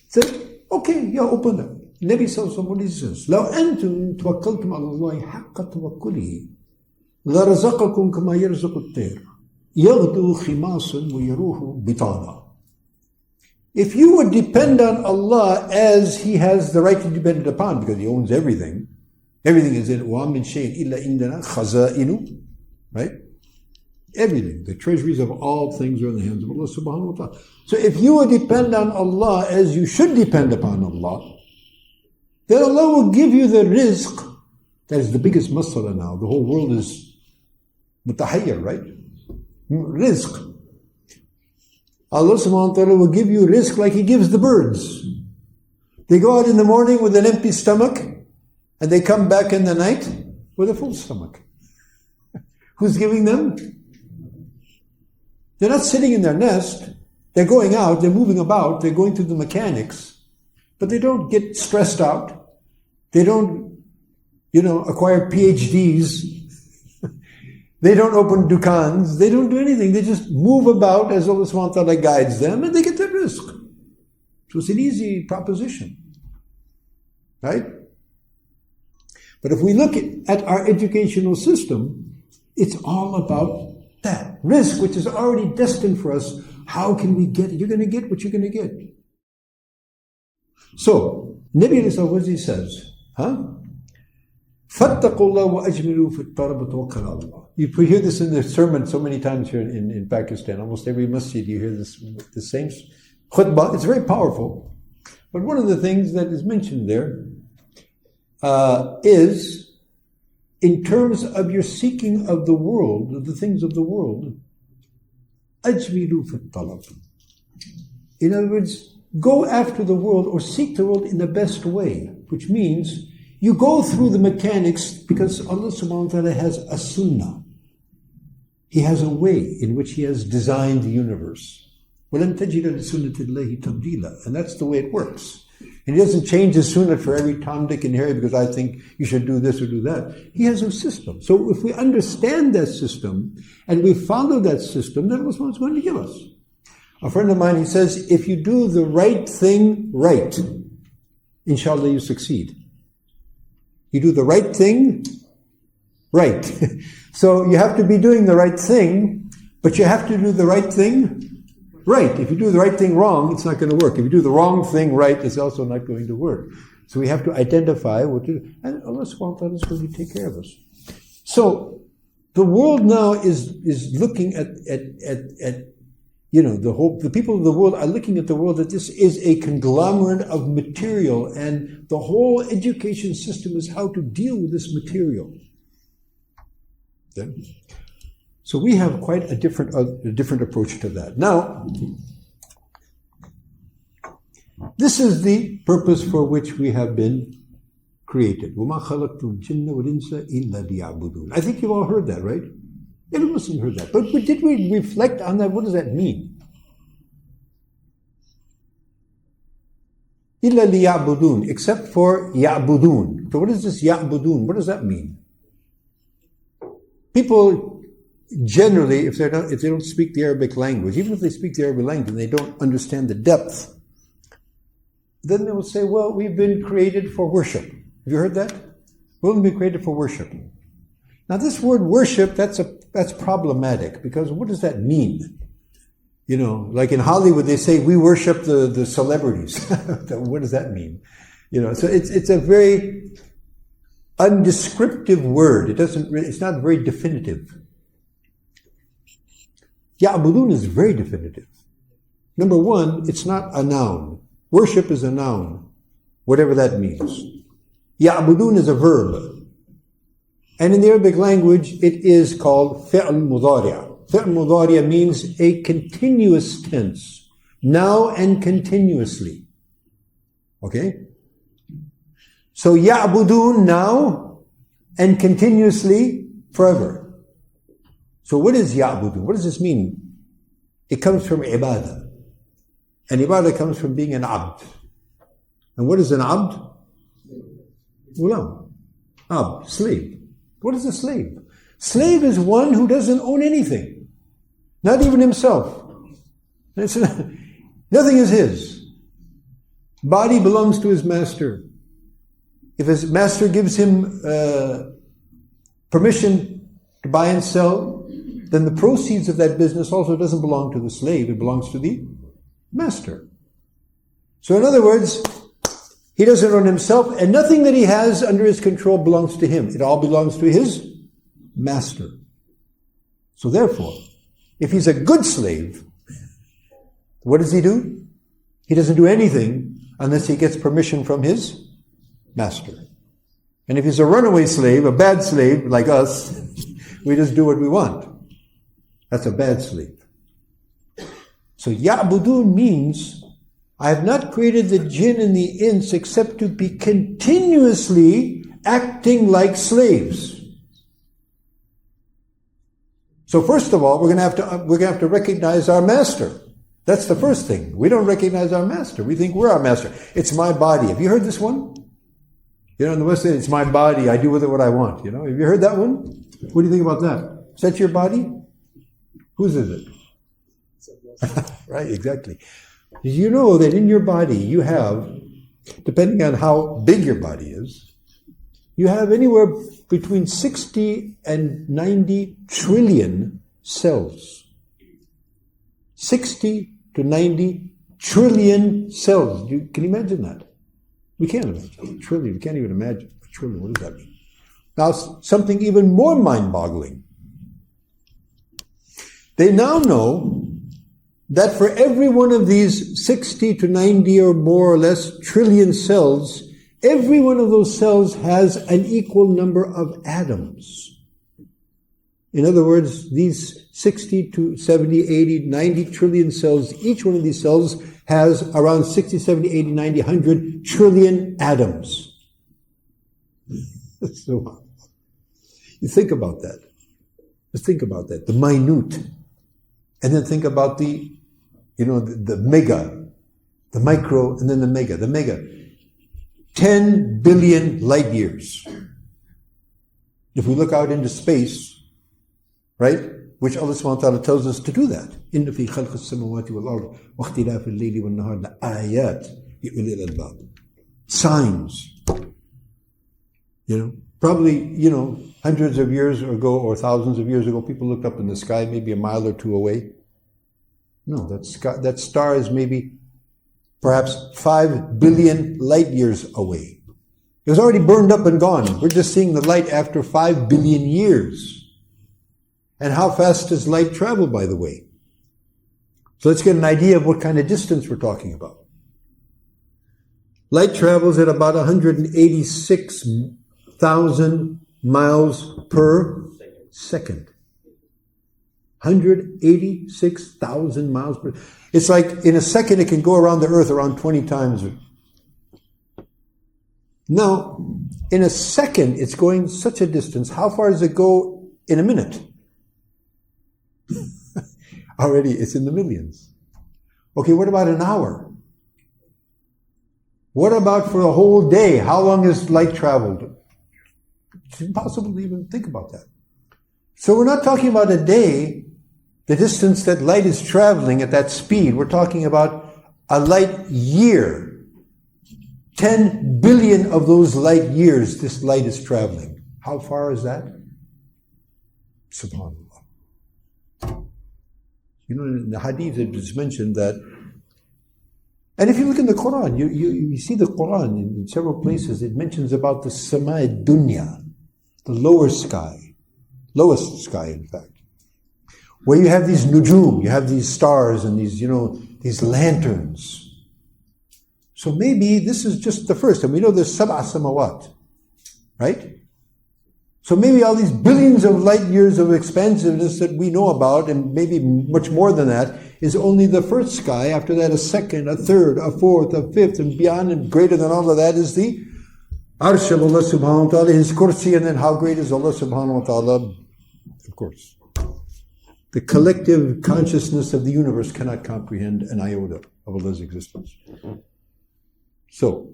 said, okay, yeah, open it. Nabi sallallahu alayhi wa sallam says, لو أنتم توكلتم على الله حق توكله لرزقكم كما يرزق الطير يغدو خماصا ويروح بطانا. If you would depend on Allah as He has the right to depend upon, because He owns everything is in وَمِنْ شَيْءٍ إِلَّا إِنَّنَا خَزَائِنُ, right? Everything, the treasuries of all things are in the hands of Allah subhanahu wa ta'ala. So if you would depend on Allah as you should depend upon Allah, then Allah will give you the rizq. That is the biggest masala now. The whole world is mutahayyar, right? Rizq. Allah subhanahu wa ta'ala will give you rizq like He gives the birds. They go out in the morning with an empty stomach, and they come back in the night with a full stomach. Who's giving them? They're not sitting in their nest. They're going out, they're moving about, they're going through the mechanics, but they don't get stressed out. They don't, acquire PhDs. They don't open dukans. They don't do anything. They just move about as Allah subhanahu wa ta'ala guides them, and they get their rizq. So it's an easy proposition. Right? But if we look at our educational system, it's all about that. Rizq, which is already destined for us. How can we get it? You're going to get what you're going to get. So, Nabi what he says, فَاتَّقُوا اللَّهَ وَأَجْمِلُوا فِي الطَّلَبِ وَتَوَكَّلُوا عَلَى اللَّهِ. You hear this in the sermon so many times here in Pakistan. Almost every masjid you hear this, the same khutbah. It's very powerful. But one of the things that is mentioned there is, in terms of your seeking of the world, of the things of the world, أَجْمِلُوا فِي الطَّلَبِ. In other words, go after the world or seek the world in the best way, which means you go through the mechanics because Allah subhanahu wa ta'ala has a sunnah. He has a way in which He has designed the universe. وَلَن تَجِدَ لِسُنَّةِ اللَّهِ تَبْدِيلًا. And that's the way it works. And he doesn't change his sunnah for every Tom, Dick, and Harry because I think you should do this or do that. He has a system. So if we understand that system and we follow that system, then that's what it's going to give us. A friend of mine, he says, if you do the right thing right, inshallah you succeed. You do the right thing right. So you have to be doing the right thing, but you have to do the right thing right. If you do the right thing wrong, it's not going to work. If you do the wrong thing right, it's also not going to work. So we have to identify what to do. And Allah subhanahu wa ta'ala is going to take care of us. So the world now is looking at the people of the world are looking at the world that this is a conglomerate of material, and the whole education system is how to deal with this material. Okay? So we have quite a different approach to that. Now, this is the purpose for which we have been created. وَمَا خَلَقْتُ الْجِنَّ وَالْإِنسَ إِلَّا لِيَعْبُدُونَ. I think you've all heard that, right? Every Muslim heard that. But did we reflect on that? What does that mean? إِلَّا لِيَعْبُدُونَ, except for يَعْبُدُونَ. So what is this يَعْبُدُونَ? What does that mean? People generally, if they don't speak the Arabic language, even if they speak the Arabic language and they don't understand the depth, then they will say, well, we've been created for worship. Have you heard that? We've been created for worship. Now this word worship, that's problematic, because what does that mean? You know, like in Hollywood they say, we worship the celebrities. What does that mean? You know, so it's a very undescriptive word. It's not very definitive. Ya'budun is very definitive. Number one, it's not a noun. Worship is a noun, whatever that means. Ya'budun is a verb. And in the Arabic language, it is called fi'l mudari'. Fi'l mudari' means a continuous tense, now and continuously. Okay? So ya'budun, now and continuously, forever. So what is ya'budun? What does this mean? It comes from ibadah. And ibadah comes from being an abd. And what is an abd? Ghulam. Abd, slave. What is a slave? Slave is one who doesn't own anything. Not even himself. Nothing is his. Body belongs to his master. If his master gives him permission to buy and sell, then the proceeds of that business also doesn't belong to the slave, it belongs to the master. So in other words, he doesn't own himself, and nothing that he has under his control belongs to him. It all belongs to his master. So therefore, if he's a good slave, what does he do? He doesn't do anything unless he gets permission from his master. And if he's a runaway slave, a bad slave like us, we just do what we want. That's a bad slave. So ya'budun means, I have not created the jinn and the ins except to be continuously acting like slaves. So first of all, we're going to have to recognize our master. That's the first thing. We don't recognize our master. We think we're our master. It's my body. Have you heard this one? You know, in the West, it's my body. I do with it what I want. You know, have you heard that one? What do you think about that? Is that your body? Whose is it? Right, exactly. Did you know that in your body you have, depending on how big your body is, you have anywhere between 60 and 90 trillion cells. 60 to 90 trillion cells. Can you imagine that? We can't imagine. A trillion, we can't even imagine. A trillion, what does that mean? Now, something even more mind-boggling. They now know that for every one of these 60 to 90 or more or less trillion cells, every one of those cells has an equal number of atoms. In other words, these 60 to 70, 80, 90 trillion cells, each one of these cells has around 60, 70, 80, 90, 100 trillion atoms. So, you think about that. Just think about that, the minute. And then think about the mega, the micro, and then the mega. The mega. 10 billion light years. If we look out into space, right? Which Allah subhanahu wa ta'ala tells us to do that. إِنَّ فِي خَلْقِ السَّمَوَاتِ وَالْأَرْضِ وَاخْتِلَافِ اللَّيْلِ وَالنَّهَارِ لَآيَاتٍ لِأُولِي الْأَلْبَابِ. Signs. Probably, hundreds of years ago or thousands of years ago, people looked up in the sky maybe a mile or two away. No, that star is maybe perhaps 5 billion light years away. It was already burned up and gone. We're just seeing the light after 5 billion years. And how fast does light travel, by the way? So let's get an idea of what kind of distance we're talking about. Light travels at about 186,000 miles per second. 186,000 miles per second. It's like in a second it can go around the earth around 20 times. Now, in a second it's going such a distance. How far does it go in a minute? Already it's in the millions. Okay, what about an hour? What about for a whole day? How long has light traveled? It's impossible to even think about that. So we're not talking about a day, the distance that light is traveling at that speed. We're talking about a light year. 10 billion of those light years this light is traveling. How far is that? SubhanAllah. In the hadith it is mentioned that, and if you look in the Quran, you see the Quran in several places, it mentions about the Sama Dunya, the lower sky, lowest sky in fact, where you have these nujum, you have these stars and these, these lanterns. So maybe this is just the first, and we know there's sab'a samawat, right? So maybe all these billions of light years of expansiveness that we know about, and maybe much more than that, is only the first sky. After that, a second, a third, a fourth, a fifth, and beyond, and greater than all of that is the Arsh of Allah subhanahu wa ta'ala, His kursi, and then how great is Allah subhanahu wa ta'ala? Of course. The collective consciousness of the universe cannot comprehend an iota of Allah's existence. So,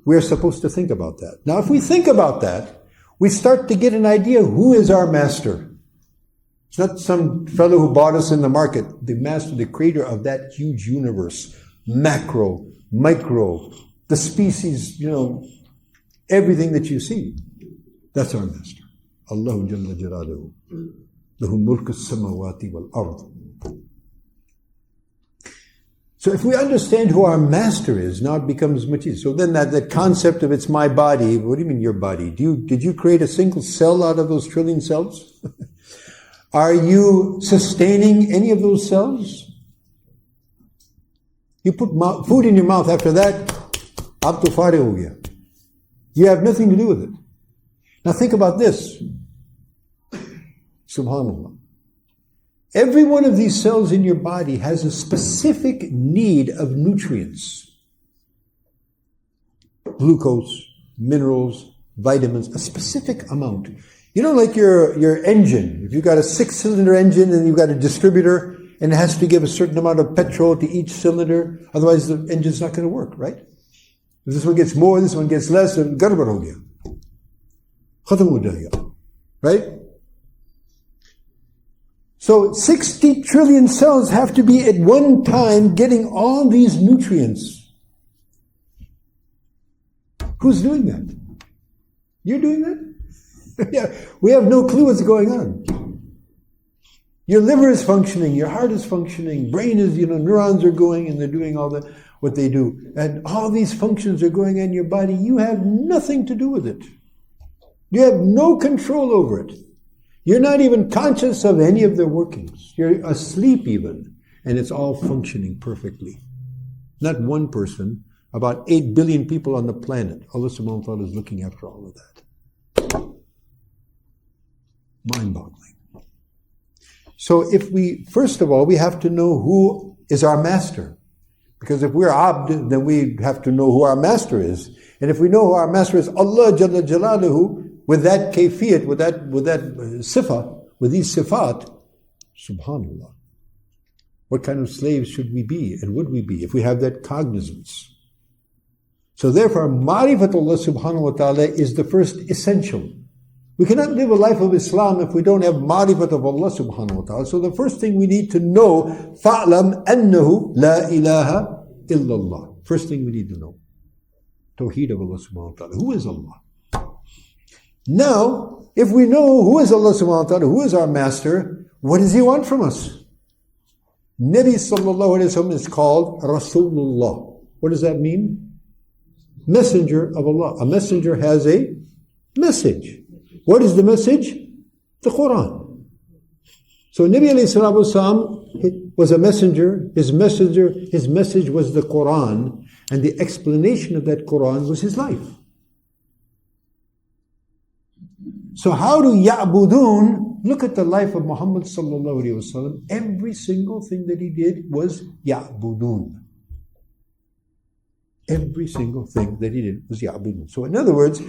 we're supposed to think about that. Now, if we think about that, we start to get an idea who is our master. It's not some fellow who bought us in the market. The master, the creator of that huge universe, macro, micro, the species, everything that you see. That's our master. Allahu Jalla Jalaluhu. Lahu mulku as-samawati wal ard. So if we understand who our master is, now it becomes much easier. So then that concept of it's my body, what do you mean your body? Did you create a single cell out of those trillion cells? Are you sustaining any of those cells? You put food in your mouth, after that, aap to farigh ho gaya. You have nothing to do with it. Now think about this. Subhanallah. Every one of these cells in your body has a specific need of nutrients. Glucose, minerals, vitamins, a specific amount. Like your engine. If you've got a 6-cylinder engine and you've got a distributor and it has to give a certain amount of petrol to each cylinder, otherwise the engine's not going to work, right? If this one gets more, this one gets less, then garbar ho gaya. Khatam ho jayega. Right? So 60 trillion cells have to be at one time getting all these nutrients. Who's doing that? You're doing that? Yeah, we have no clue what's going on. Your liver is functioning, your heart is functioning, brain is, neurons are going and they're doing all what they do. And all these functions are going on in your body. You have nothing to do with it. You have no control over it. You're not even conscious of any of their workings. You're asleep even, and it's all functioning perfectly. Not one person, about 8 billion people on the planet. Allah subhanahu wa ta'ala is looking after all of that. Mind-boggling. So first of all, we have to know who is our master. Because if we're abd, then we have to know who our master is. And if we know who our master is, Allah Jalla Jalaluhu, with that kayfiyat, with that sifa, with these sifat, subhanallah. What kind of slaves should we be and would we be if we have that cognizance? So therefore, Ma'rifatullah subhanahu wa ta'ala is the first essential. We cannot live a life of Islam if we don't have Ma'rifat of Allah subhanahu wa ta'ala. So the first thing we need to know, فَأْلَمْ أَنَّهُ لَا إِلَهَ إِلَّا اللَّهِ. First thing we need to know. Tawheed of Allah subhanahu wa ta'ala. Who is Allah? Now, if we know who is Allah subhanahu wa ta'ala, who is our master, what does He want from us? Nabi sallallahu alayhi wa sallam is called Rasulullah. What does that mean? Messenger of Allah. A messenger has a message. What is the message? The Quran. So Nabi alayhi salatu wasalam was a messenger. His message was the Quran, and the explanation of that Quran was his life. So how do ya'budun? Look at the life of Muhammad sallallahu alayhi wa sallam. Every single thing that he did was ya'budun. Every single thing that he did was ya'budun. So in other words,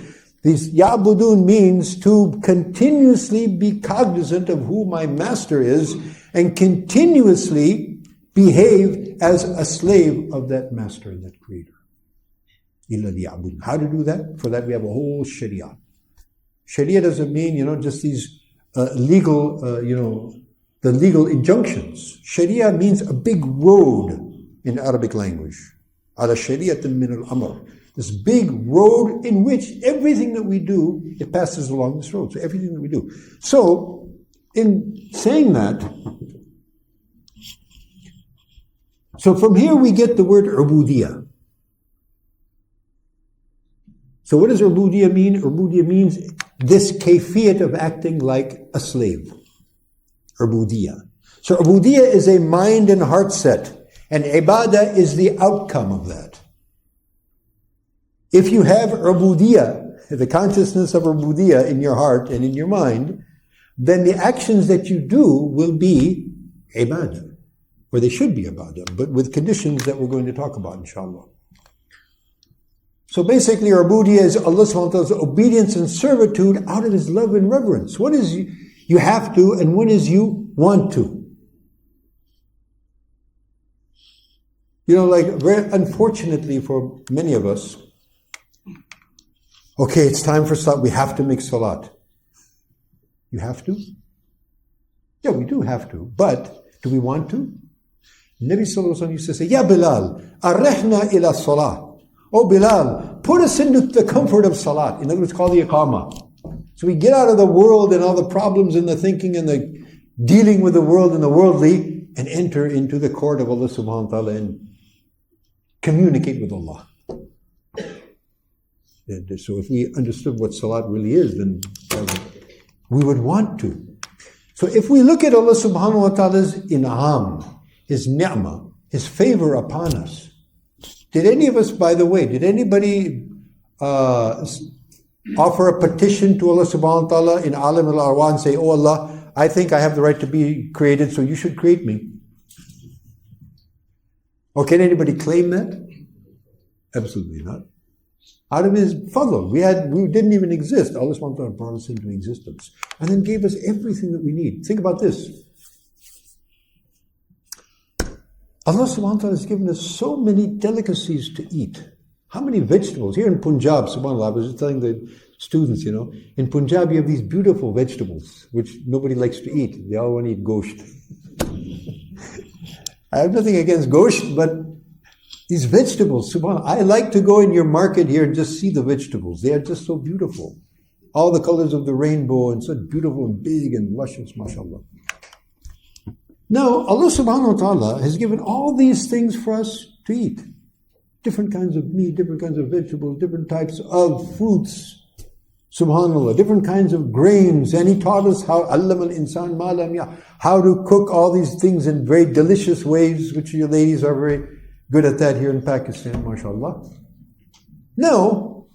this ya'budun means to continuously be cognizant of who my master is and continuously behave as a slave of that master and that creator. How to do that? For that we have a whole sharia. Sharia doesn't mean, just these legal, the legal injunctions. Sharia means a big road in Arabic language. Ala shari'atin min al-amr. This big road in which everything that we do, it passes along this road. So everything that we do. So, in saying that, so from here we get the word ubudiyah. So what does ubudiyah mean? Ubudiyah means this kayfiyat of acting like a slave. Ubudiyah. So ubudiyah is a mind and heart set, and ibadah is the outcome of that. If you have ubudiyah, the consciousness of ubudiyah in your heart and in your mind, then the actions that you do will be ibadah, or they should be ibadah, but with conditions that we're going to talk about, inshallah. So basically, ubudiyah is Allah subhanahu wa ta'ala's obedience and servitude out of His love and reverence. What is you have to, and when is you want to? Very unfortunately for many of us, okay, it's time for salat. We have to make salat. You have to? Yeah, we do have to. But do we want to? Nabi sallallahu alaihi wasallam used to say, Ya Bilal, arrehna ila salah. Oh Bilal, put us into the comfort of salat. In other words, call the iqamah. So we get out of the world and all the problems and the thinking and the dealing with the world and the worldly and enter into the court of Allah subhanahu wa ta'ala and communicate with Allah. So if we understood what salat really is, then we would want to. So if we look at Allah subhanahu wa ta'ala's in'am, His ni'mah, His favor upon us, did any of us, by the way, did anybody offer a petition to Allah subhanahu wa ta'ala in alam al-arwah and say, oh Allah, I think I have the right to be created, so you should create me? Or can anybody claim that? Absolutely not. Out of His fadl, we didn't even exist. Allah subhanahu wa ta'ala brought us into existence and then gave us everything that we need. Think about this. Allah subhanahu wa ta'ala has given us so many delicacies to eat. How many vegetables? Here in Punjab, subhanAllah, I was just telling the students, in Punjab you have these beautiful vegetables, which nobody likes to eat. They all want to eat gosht. I have nothing against gosht, but these vegetables, subhanAllah, I like to go in your market here and just see the vegetables. They are just so beautiful. All the colors of the rainbow and so beautiful and big and luscious, mashallah. Now, Allah subhanahu wa ta'ala has given all these things for us to eat. Different kinds of meat, different kinds of vegetables, different types of fruits. Subhanallah, different kinds of grains. And He taught us how to cook all these things in very delicious ways, which you ladies are very good at that here in Pakistan, mashallah. Now,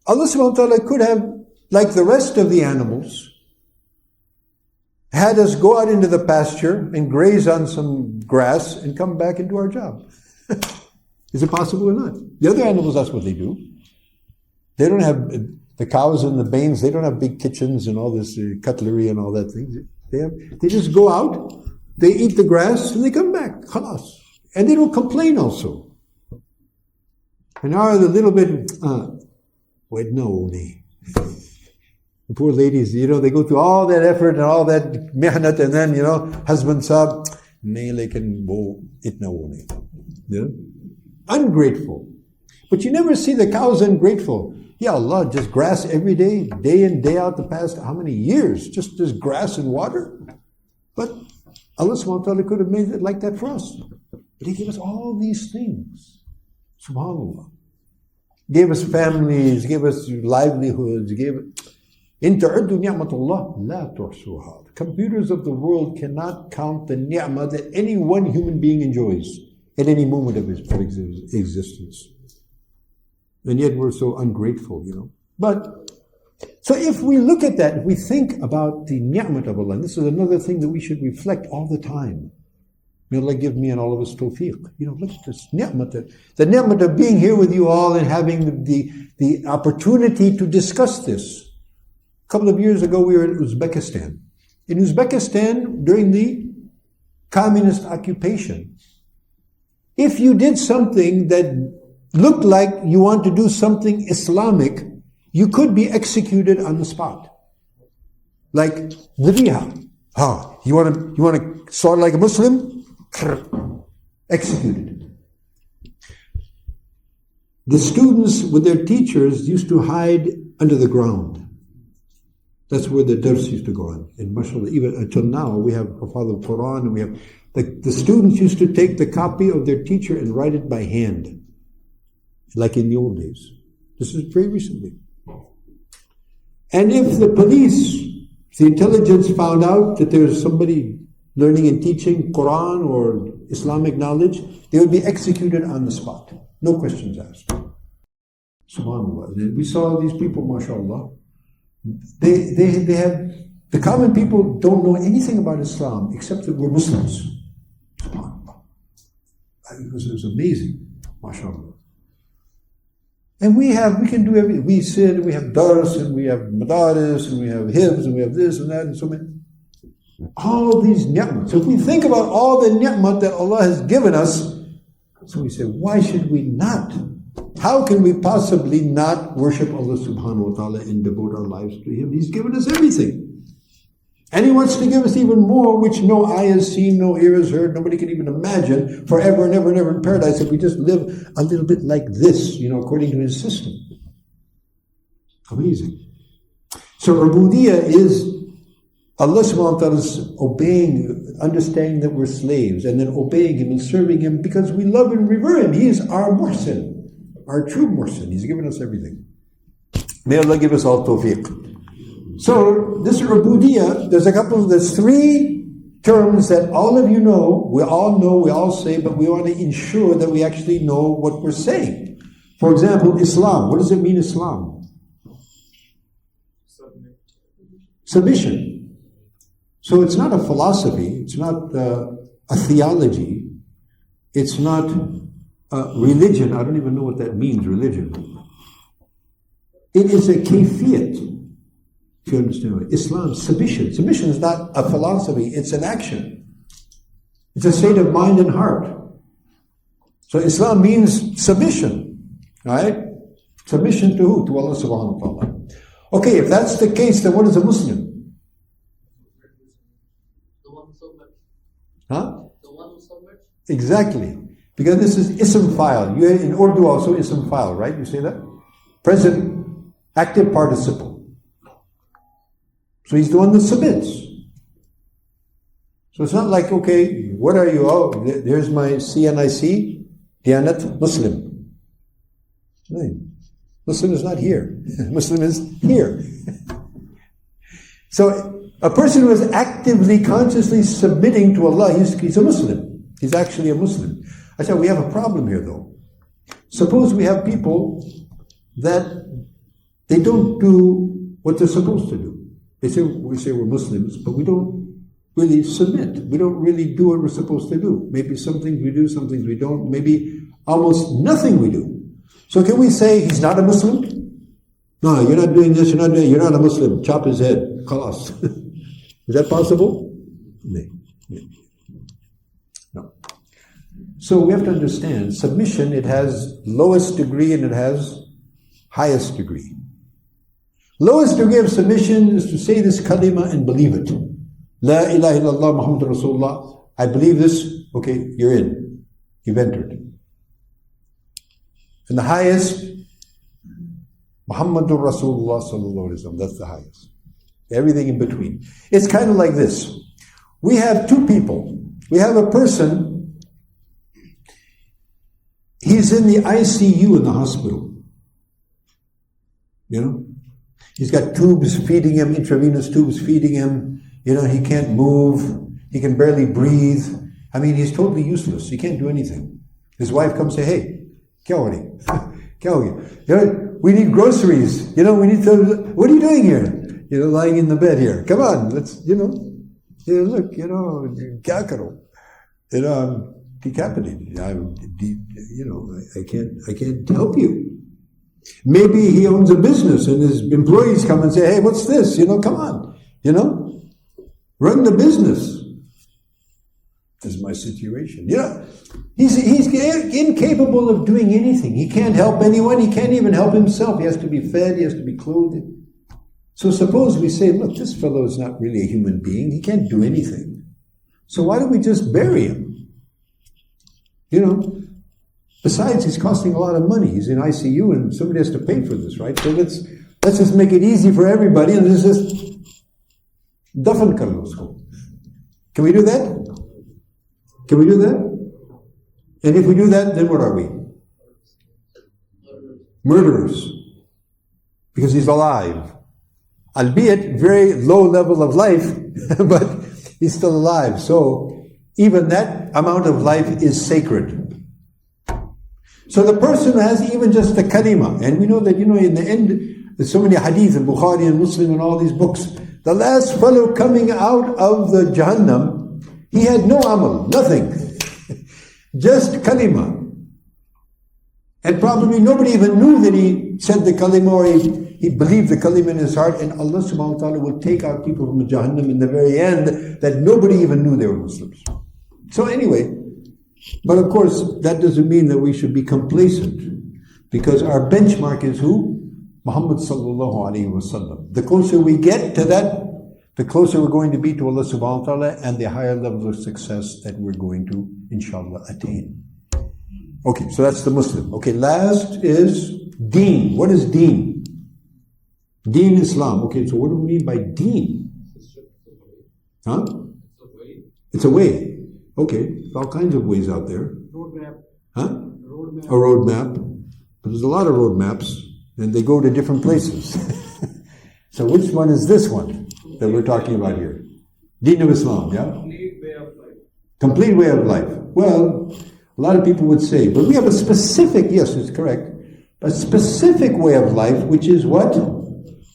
Allah subhanahu wa ta'ala could have, like the rest of the animals, had us go out into the pasture and graze on some grass and come back and do our job. Is it possible or not? The other animals, that's what they do. They don't have, the cows and the bains, they don't have big kitchens and all this cutlery and all that thing. They just go out, they eat the grass, and they come back. Khalas. And they don't complain also. And now the little bit, wait, no, the poor ladies, they go through all that effort and all that mehnat, and then, husband saab, nahi lekin wo itna wo nahi. Ungrateful. But you never see the cows ungrateful. Ya Allah, just grass every day in, day out, the past how many years? Just grass and water? But Allah subhanahu wa ta'ala could have made it like that for us. But He gave us all these things. SubhanAllah. Gave us families, gave us livelihoods, In ta'uddu ni'matullah, la tuhsuha. The computers of the world cannot count the ni'mah that any one human being enjoys at any moment of his existence. And yet we're so ungrateful, But, so if we look at that, if we think about the ni'mat of Allah, and this is another thing that we should reflect all the time. May Allah give me and all of us tawfiq. Look at this ni'mat, the ni'mat of being here with you all and having the opportunity to discuss this. A couple of years ago, we were in Uzbekistan. In Uzbekistan, during the communist occupation, if you did something that looked like you want to do something Islamic, you could be executed on the spot. Like dhabiha. You want to slaughter like a Muslim? Executed. The students with their teachers used to hide under the ground. That's where the dars used to go on. And mashallah, even until now, we have a father of Quran, and we have the students used to take the copy of their teacher and write it by hand, like in the old days. This is very recently. And if the police, the intelligence found out that there's somebody learning and teaching Quran or Islamic knowledge, they would be executed on the spot. No questions asked. SubhanAllah. And we saw these people, mashallah. They have, the common people don't know anything about Islam except that we're Muslims. SubhanAllah. It was amazing, mashallah. And we can do everything. We sit, and we have dars, and we have madaris, and we have hibs, and we have this and that, and so many. All these ni'mat. So if we think about all the ni'mat that Allah has given us, so we say, why should we not? How can we possibly not worship Allah subhanahu wa ta'ala and devote our lives to Him? He's given us everything. And He wants to give us even more, which no eye has seen, no ear has heard, nobody can even imagine, forever and ever and ever in paradise, if we just live a little bit like this, according to His system. Amazing. So Ubudiyya is Allah subhanahu wa ta'ala is obeying, understanding that we're slaves, and then obeying Him and serving Him because we love and revere Him. He is our muhsin, our true muhsin. He's given us everything. May Allah give us all tawfiq. So, this Ubudiyya, there's three terms that all of you know, we all say, but we want to ensure that we actually know what we're saying. For example, Islam. What does it mean, Islam? Submission. So it's not a philosophy, it's not a theology, it's not religion. I don't even know what that means, religion. It is a kayfiyat, if you understand. Islam, submission. Submission is not a philosophy, it's an action. It's a state of mind and heart. So Islam means submission, right? Submission to who? To Allah subhanahu wa ta'ala. Okay, if that's the case, then what is a Muslim? Huh? The one who submits? Exactly. Because this is ism file. You in Urdu also ism file, right? You say that? Present active participle. So he's the one that submits. So it's not like, okay, what are you? Oh, there's my CNIC, Diyanat Muslim. No. Muslim is not here. Muslim is here. So a person who is actively, consciously submitting to Allah, he's a Muslim. He's actually a Muslim. I said, we have a problem here though. Suppose we have people that they don't do what they're supposed to do. We say we're Muslims, but we don't really submit. We don't really do what we're supposed to do. Maybe some things we do, some things we don't. Maybe almost nothing we do. So can we say he's not a Muslim? No, you're not doing this, you're not a Muslim. Chop his head. Khalas. Is that possible? No. So we have to understand, submission, it has lowest degree and it has highest degree. Lowest degree of submission is to say this kalima and believe it. La ilaha illallah Muhammadur Rasulullah. I believe this. Okay, you're in. You've entered. And the highest, Muhammadur Rasulullah sallallahu alaihi wasallam. That's the highest. Everything in between. It's kind of like this. We have two people. We have a person, he's in the ICU in the hospital. You know? He's got tubes feeding him, intravenous tubes feeding him. You know, he can't move. He can barely breathe. I mean, he's totally useless. He can't do anything. His wife comes and say, hey, kya ho rahi? Kya ho gaya? You know, we need groceries. You know, we need to, what are you doing here? You know, lying in the bed here. Come on, let's, you know, look, you know, kya karo? You know, I'm decapitated. You know, I can't help you. Maybe he owns a business and his employees come and say, hey, what's this? You know, come on, you know, run the business. This is my situation. You know, he's incapable of doing anything. He can't help anyone. He can't even help himself. He has to be fed. He has to be clothed. So suppose we say, look, this fellow is not really a human being. He can't do anything. So why don't we just bury him? You know, besides, he's costing a lot of money. He's in ICU and somebody has to pay for this, right? So let's just make it easy for everybody and let's just dafan kar lo usko. Can we do that? Can we do that? And if we do that, then what are we? Murderers. Because he's alive. Albeit very low level of life, but he's still alive. So even that amount of life is sacred. So the person who has even just the kalima, and we know that, you know, in the end, there's so many hadith in Bukhari and Muslim and all these books, the last fellow coming out of the Jahannam, he had no amal, nothing. Just kalima. And probably nobody even knew that he said the kalima or he believed the kalima in his heart, and Allah subhanahu wa ta'ala will take out people from Jahannam in the very end that nobody even knew they were Muslims. So anyway, but of course that doesn't mean that we should be complacent, because our benchmark is who? Muhammad sallallahu alayhi wa sallam. The closer we get to that, the closer we're going to be to Allah subhanahu wa ta'ala and the higher level of success that we're going to, inshallah, attain. Okay, so that's the Muslim. Okay, last is deen. What is deen? Deen Islam. Okay, so what do we mean by deen? Huh? It's a way. Okay, there's all kinds of ways out there. Roadmap. Huh? A roadmap. But there's a lot of roadmaps, and they go to different places. So which one is this one that we're talking about here? Deen of Islam, yeah? Complete way of life. Complete way of life. Well, a lot of people would say, but we have a specific, yes, it's correct, a specific way of life, which is what?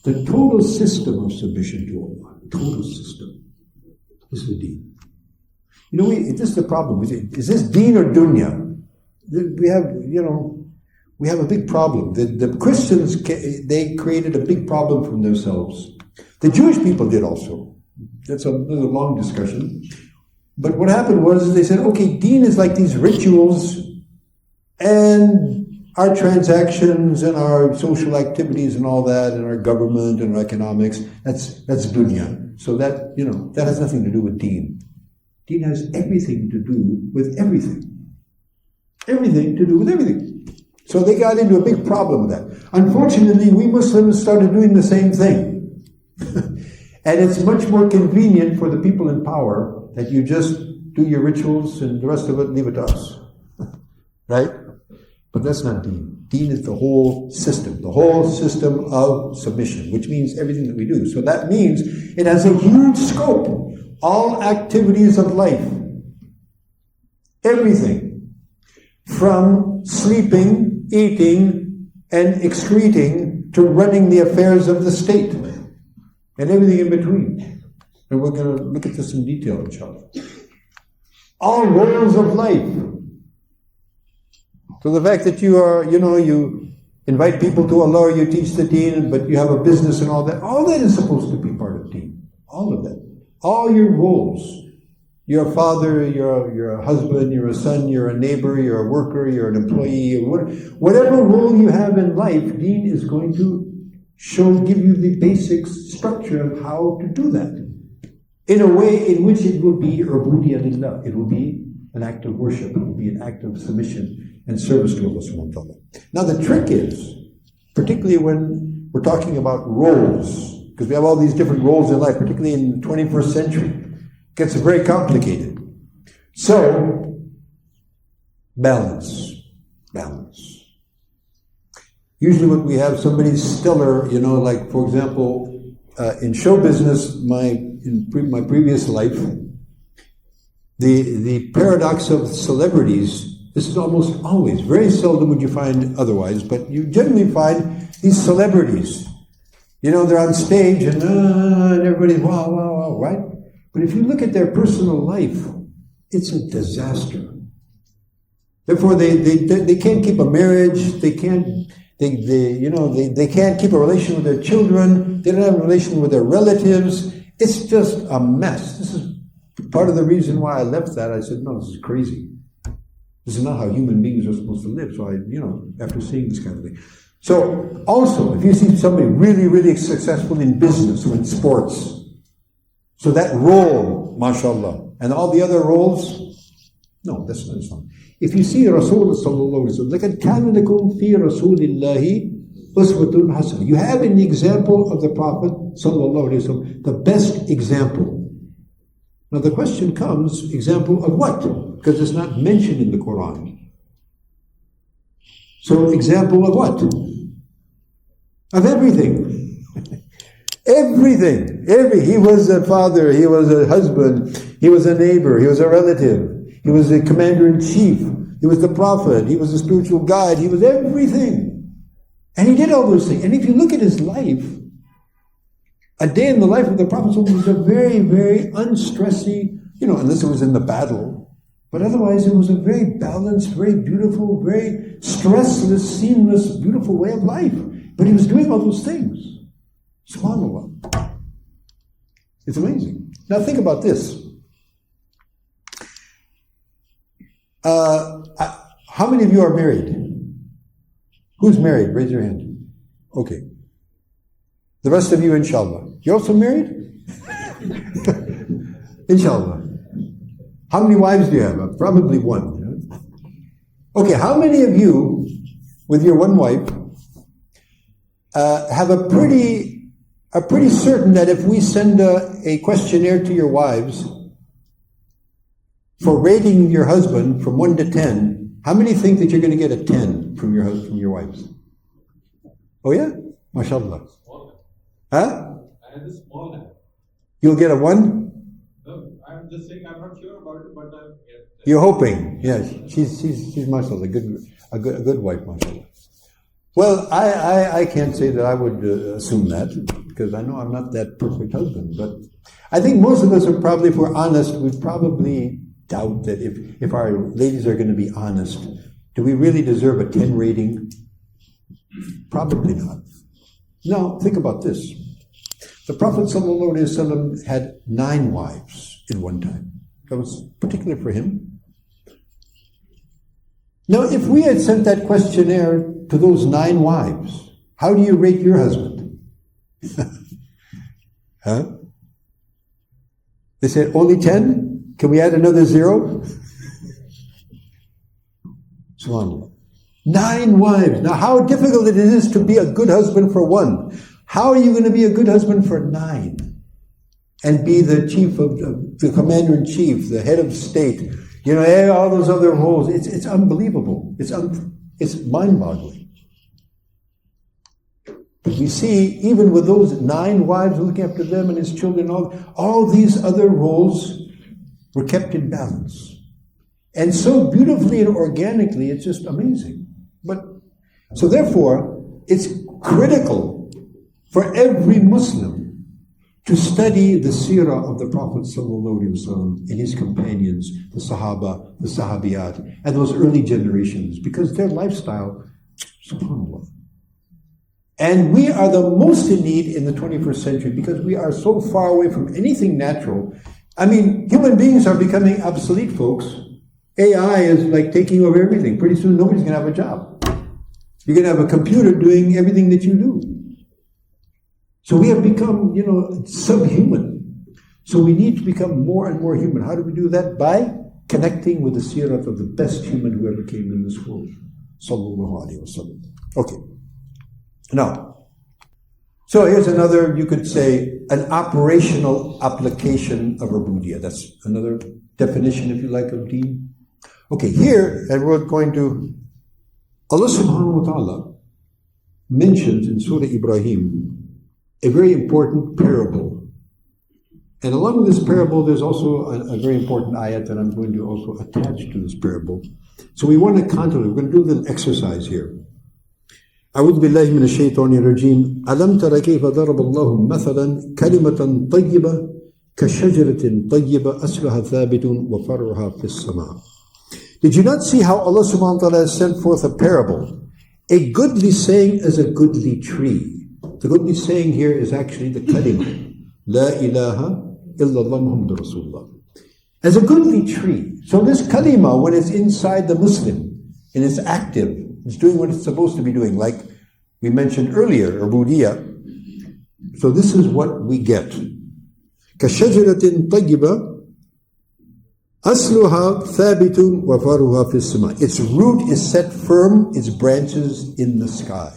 The total system of submission to Allah. Total system. This is the deen. You know, this is the problem. Is this deen or dunya? We have, you know, we have a big problem. The Christians, they created a big problem for themselves. The Jewish people did also. That's another long discussion. But what happened was they said, okay, deen is like these rituals and our transactions and our social activities and all that and our government and our economics, that's dunya. So that, you know, that has nothing to do with deen. Deen has everything to do with everything. Everything to do with everything. So they got into a big problem with that. Unfortunately, we Muslims started doing the same thing. And it's much more convenient for the people in power that you just do your rituals and the rest of it, leave it to us. Right? But that's not deen. Deen is the whole system of submission, which means everything that we do. So that means it has a huge scope. All activities of life. Everything. From sleeping, eating, and excreting to running the affairs of the state. And everything in between. And we're going to look at this in detail, inshallah. All roles of life. So the fact that you are, you know, you invite people to Allah, or you teach the deen, but you have a business and all that is supposed to be part of deen. All of that. All your roles. You're a father, you're a husband, you're a son, you're a neighbor, you're a worker, you're an employee, whatever role you have in life, Deen is going to give you the basic structure of how to do that. In a way in which it will be ubudiyya lillah. It will be an act of worship. It will be an act of submission and service to Allah subhanahu wa ta'ala. Now the trick is, particularly when we're talking about roles, because we have all these different roles in life, particularly in the 21st century, it gets very complicated. So, balance. Usually when we have somebody stellar, like for example, in show business, in my previous life, the paradox of celebrities, this is almost always, very seldom would you find otherwise, but you generally find these celebrities. They're on stage and everybody's wow, wow, wow, right? But if you look at their personal life, it's a disaster. Therefore, they can't keep a marriage, they can't keep a relation with their children, they don't have a relation with their relatives. It's just a mess. This is part of the reason why I left that. I said, no, this is crazy. This is not how human beings are supposed to live. So after seeing this kind of thing. So also, if you see somebody really, really successful in business or in sports, so that role, mashallah, and all the other roles, no, that's not Islam. If you see Rasulullah sallallahu alaihi wasallam, لَقَدْ كَانَ لَكُمْ فِي رَسُولِ اللَّهِ أُسْوَةٌ حَسَنَةٌ. You have in the example of the Prophet sallallahu alaihi wasallam the best example. Now the question comes, example of what? Because it's not mentioned in the Quran. So example of what? Of everything. Everything. He was a father, he was a husband, he was a neighbor, he was a relative, he was a commander-in-chief, he was the prophet, he was a spiritual guide, he was everything. And he did all those things. And if you look at his life, a day in the life of the Prophet was a very, very unstressy, unless it was in the battle, but otherwise it was a very balanced, very beautiful, very stressless, seamless, beautiful way of life. But he was doing all those things. SubhanAllah. It's amazing. Now think about this. How many of you are married? Who's married? Raise your hand. Okay. The rest of you, inshallah. You're also married? Inshallah. How many wives do you have? Probably one. Okay, how many of you, with your one wife, have are pretty certain that if we send a questionnaire to your wives for rating your husband from 1 to 10, how many think that you're going to get a 10 from your wives? Oh yeah? MashaAllah. Huh? I have a small hand. You'll get a 1? No, I'm just saying I'm not sure about it, but I'm... You're hoping. Yes. She's MashaAllah, a good wife, MashaAllah. Well, I can't say that I would assume that, because I know I'm not that perfect husband, but I think most of us are probably, if we're honest, we probably doubt that if our ladies are going to be honest, do we really deserve a 10 rating? Probably not. Now, think about this. The Prophet ﷺ had 9 wives in one time. That was particular for him. Now, if we had sent that questionnaire to those 9 wives, how do you rate your husband? Huh? They said, only 10? Can we add another 0? SubhanAllah. 9 wives. Now, how difficult it is to be a good husband for 1. How are you going to be a good husband for 9? And be the chief of the commander-in-chief, the head of state, all those other roles. It's unbelievable. It's mind-boggling. But we see, even with those 9 wives looking after them and his children, all these other roles were kept in balance. And so beautifully and organically, it's just amazing. So therefore, it's critical for every Muslim to study the seerah of the Prophet ﷺ and his companions, the Sahaba, the Sahabiyat, and those early generations, because their lifestyle, subhanAllah. And we are the most in need in the 21st century because we are so far away from anything natural. I mean, human beings are becoming obsolete, folks. AI is like taking over everything. Pretty soon nobody's going to have a job. You're going to have a computer doing everything that you do. So we have become, subhuman. So we need to become more and more human. How do we do that? By connecting with the seerah of the best human who ever came in this world. Sallallahu Alaihi Wasallam. Okay. Now, so here's another, you could say, an operational application of Ubudiyya. That's another definition, if you like, of deen. Okay, here, and we're going to, Allah subhanahu wa ta'ala mentions in Surah Ibrahim a very important parable. And along with this parable, there's also a very important ayat that I'm going to also attach to this parable. So we want to contemplate, we're going to do a little exercise here. أعوذ بالله من الشيطان الرجيم ألم تر كيف ضرب الله مثلا كلمة طيبة كشجرة طيبة أصلها ثابت وفرعها في السماء. Did you not see how Allah subhanahu wa ta'ala has sent forth a parable? A goodly saying is a goodly tree. The goodly saying here is actually the kalima. La ilaha illallah Muhammadur Rasulullah. As a goodly tree. So this kalima, when it's inside the Muslim and it's active, it's doing what it's supposed to be doing, like we mentioned earlier, ubudiyya. So this is what we get. كَشَجَرَةٍ طَيِّبَةٍ أَصْلُهَا ثَابِتٌ وَفَرُهَا فِي السَّمَاءِ. Its root is set firm, its branches in the sky.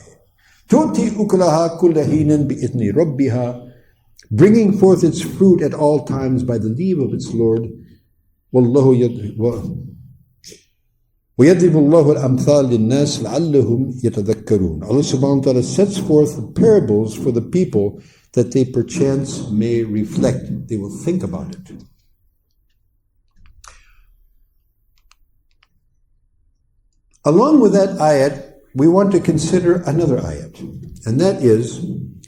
تُؤْتِي أُكْلَهَا كُلَّ حِينٍ بِإِذْنِ رَبِّهَا, bringing forth its fruit at all times by the leave of its Lord. وَاللَّهُ وَيَضْرِبُ اللَّهُ الْأَمْثَالَ لِلنَّاسِ لَعَلَّهُمْ يَتَذَكَّرُونَ. Allah subhanahu wa ta'ala sets forth parables for the people that they perchance may reflect. They will think about it. Along with that ayat, we want to consider another ayat. And that is,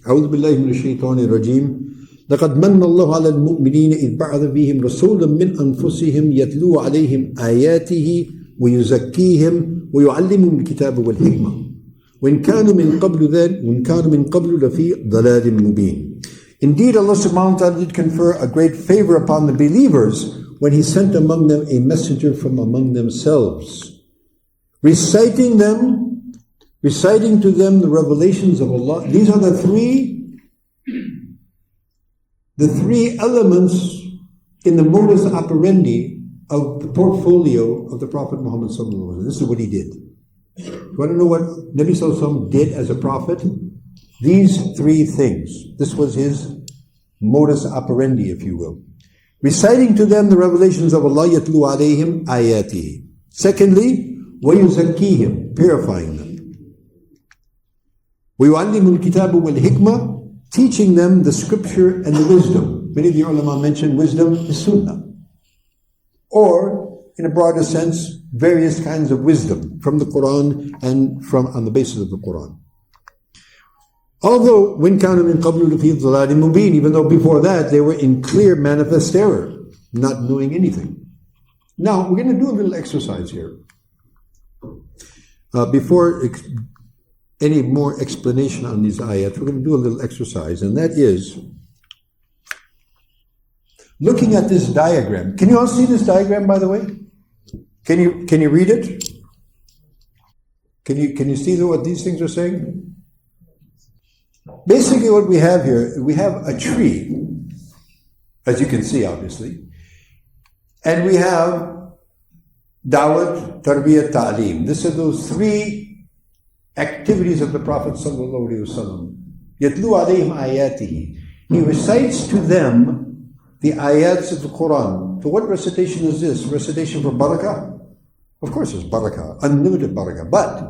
أعوذ بالله من الشيطان الرجيم لقد من الله على المؤمنين إذ بعث فيهم رسولا من أنفسهم يتلو عليهم آياته ويزكيهم ويعلمهم الكتاب والحكمة وإن كانوا من قبل لفي ضلال مبين. Indeed, Allah subhanahu wa ta'ala did confer a great favor upon the believers when He sent among them a messenger from among themselves, reciting to them the revelations of Allah. These are the three elements in the modus operandi of the portfolio of the Prophet Muhammad sallallahu alaihi wasallam. This is what he did. You want to know what Nabi sallallahu alaihi wasallam did as a prophet? These three things. This was his modus operandi, if you will. Reciting to them the revelations of Allah, yatlu alayhim ayatihi. Secondly, وَيُزَكِّيهِمْ, purifying them. وَيُعَلِّمُ الْكِتَابُ وَالْحِكْمَةِ, teaching them the scripture and the wisdom. Many of the ulama mention wisdom is sunnah. Or, in a broader sense, various kinds of wisdom from the Quran and on the basis of the Quran. Although, وَإِنْ كَانُوا مِنْ قَبْلُ لَفِي ضَلَالٍ مُبِينٍ, even though before that they were in clear manifest error, not knowing anything. Now, we're going to do a little exercise here. Before any more explanation on these ayat, we're going to do a little exercise, and that is looking at this diagram. Can you all see this diagram, by the way? Can you read it? Can you see what these things are saying? Basically, what we have here, we have a tree, as you can see, obviously, and we have Dawat, Tarbiyat, Ta'aleem. This are those three activities of the Prophet sallallahu alaihi wasallam. Yatlu alayhim ayatihi. He recites to them the ayats of the Quran. So what recitation is this? Recitation for barakah? Of course it's barakah, unlimited barakah. But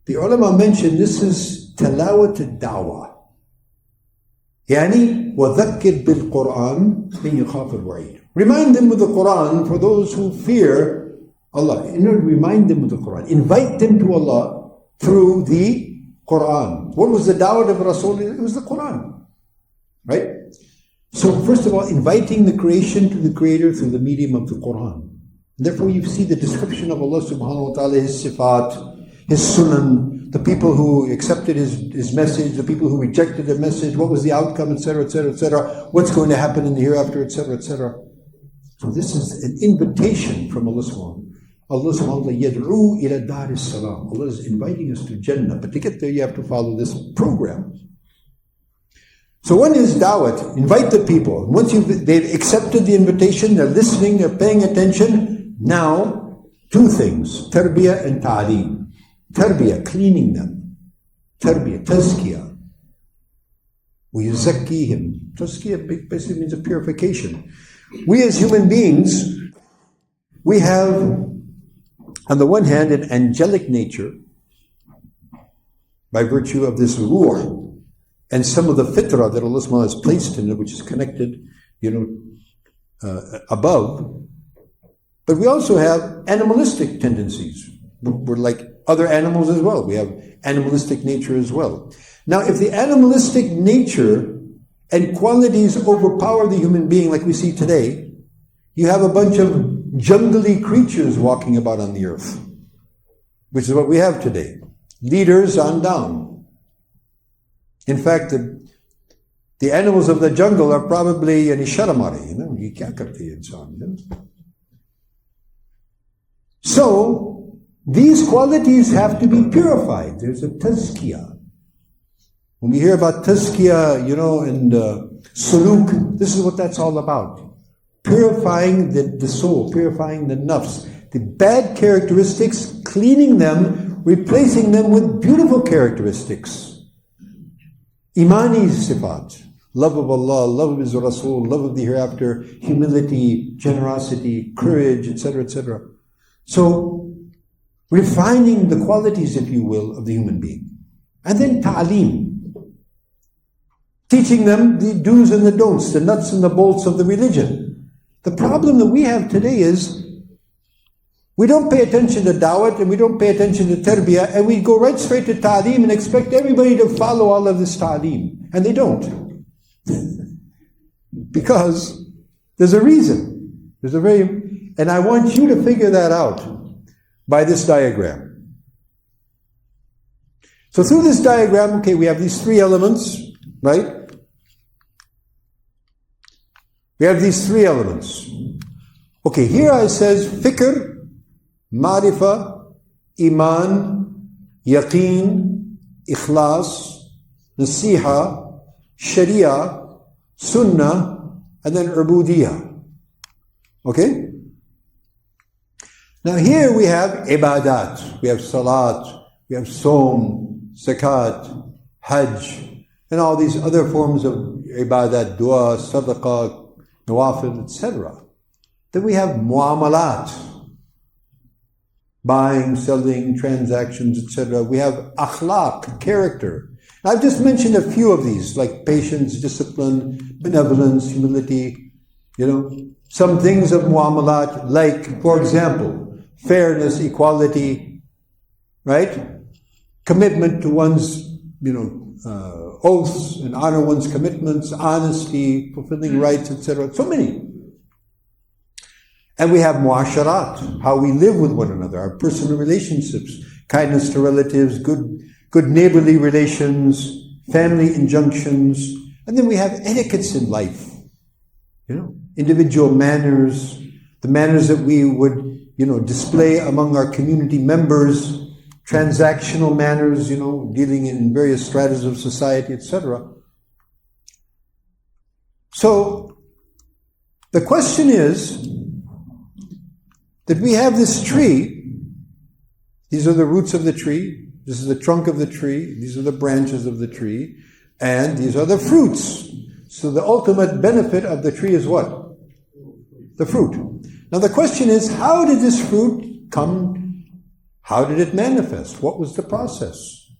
the ulama mentioned this is tilawat al-da'wah. Yani, وَذَكِّرْ بِالْقُرْآنِ مِنْ يَخَافِ الْوَعِيدِ. Remind them with the Quran for those who fear Allah. In order to remind them with the Quran. Invite them to Allah through the Quran. What was the da'wah of Rasul? It was the Quran. Right? So first of all, inviting the creation to the Creator through the medium of the Quran. Therefore you see the description of Allah subhanahu wa ta'ala, His sifat, His sunan, the people who accepted his message, the people who rejected the message, what was the outcome, etc., etc., etc., what's going to happen in the hereafter, etc., etc. So this is an invitation from Allah subhanahu. Allah subhanahu wa ta'ala yad'u ila dar as-salam. Allah is inviting us to Jannah, but to get there you have to follow this program. So one is da'wat, invite the people. Once they've accepted the invitation, they're listening, they're paying attention, now two things, tarbiyah and ta'aleem. Tarbiyah, cleaning them. Tarbiyah, tazkiyah. وَيُزَكِّيهِمْ. Tazkiyah basically means a purification. We as human beings, we have, on the one hand, an angelic nature by virtue of this ruh and some of the fitrah that Allah subhanahu wa ta'ala has placed in it, which is connected, above. But we also have animalistic tendencies. We're like other animals as well. We have animalistic nature as well. Now, if the animalistic nature and qualities overpower the human being like we see today, you have a bunch of jungly creatures walking about on the earth, which is what we have today. Leaders on down. In fact, the animals of the jungle are probably sharamari, ye kya karte insaan. So, these qualities have to be purified. There's a tazkiyah. When we hear about tazkiyah, and suluk, this is what that's all about. Purifying the soul, purifying the nafs. The bad characteristics, cleaning them, replacing them with beautiful characteristics. Imani sifat, love of Allah, love of His Rasul, love of the hereafter, humility, generosity, courage, etc., etc. So, refining the qualities, if you will, of the human being. And then ta'aleem. Teaching them the do's and the don'ts, the nuts and the bolts of the religion. The problem that we have today is we don't pay attention to da'wat and we don't pay attention to tarbiyah, and we go right straight to ta'aleem and expect everybody to follow all of this ta'aleem. And they don't. Because there's a reason. And I want you to figure that out by this diagram. So through this diagram, we have these three elements, right? We have these three elements. Okay, here it says fikr, Ma'rifah, Iman, Yaqeen, Ikhlas, Nasiha, Sharia, Sunnah, and then Ubudiyah. Okay? Now here we have ibadat. We have salat, we have som, zakat, hajj, and all these other forms of ibadat, dua, sadaqah, nawafil, etc. Then we have muamalat. Buying, selling, transactions, etc. We have akhlaq, character. I've just mentioned a few of these, like patience, discipline, benevolence, humility. Some things of muamalat, like, for example, fairness, equality, right? Commitment to one's, oaths and honor one's commitments, honesty, fulfilling rights, etc. So many. And we have muasharat, how we live with one another, our personal relationships, kindness to relatives, good neighborly relations, family injunctions. And then we have etiquettes in life, individual manners, the manners that we would, display among our community members, transactional manners, dealing in various stratas of society, etc. So, the question is, that we have this tree, these are the roots of the tree, this is the trunk of the tree, these are the branches of the tree, and these are the fruits. So the ultimate benefit of the tree is what? The fruit. Now the question is, how did this fruit come? How did it manifest? What was the process?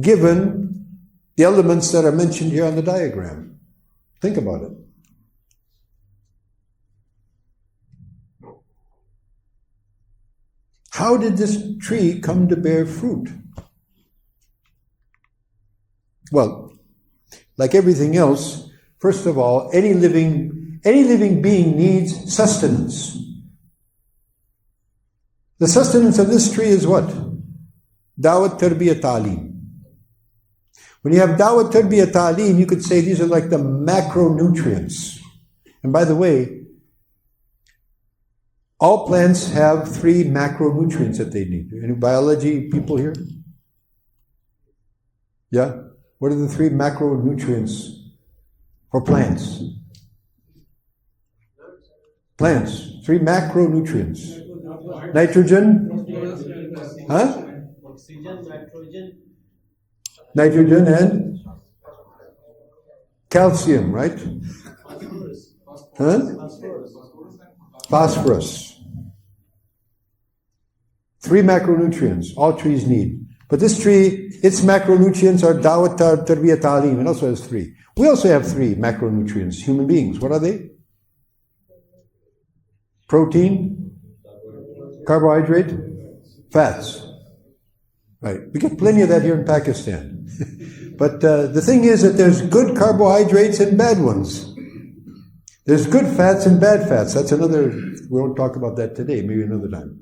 Given the elements that are mentioned here on the diagram. Think about it. How did this tree come to bear fruit? Well, like everything else, first of all, any living being needs sustenance. The sustenance of this tree is what? Dawat, Tarbiyah, Ta'aleem. When you have Dawat, Tarbiyah, Ta'aleem, you could say these are like the macronutrients. And by the way, all plants have 3 macronutrients that they need. Any biology people here? Yeah? What are the 3 macronutrients for plants? Plants. 3 macronutrients. Nitrogen? Huh? Nitrogen and calcium, right? Huh? Phosphorus. 3 macronutrients all trees need. But this tree, its macronutrients are Dawat, Tarbiyah, Ta'aleem. It also has 3. We also have 3 macronutrients, human beings. What are they? Protein, carbohydrate, fats. Right. We get plenty of that here in Pakistan. But the thing is that there's good carbohydrates and bad ones. There's good fats and bad fats. That's another, we won't talk about that today, maybe another time.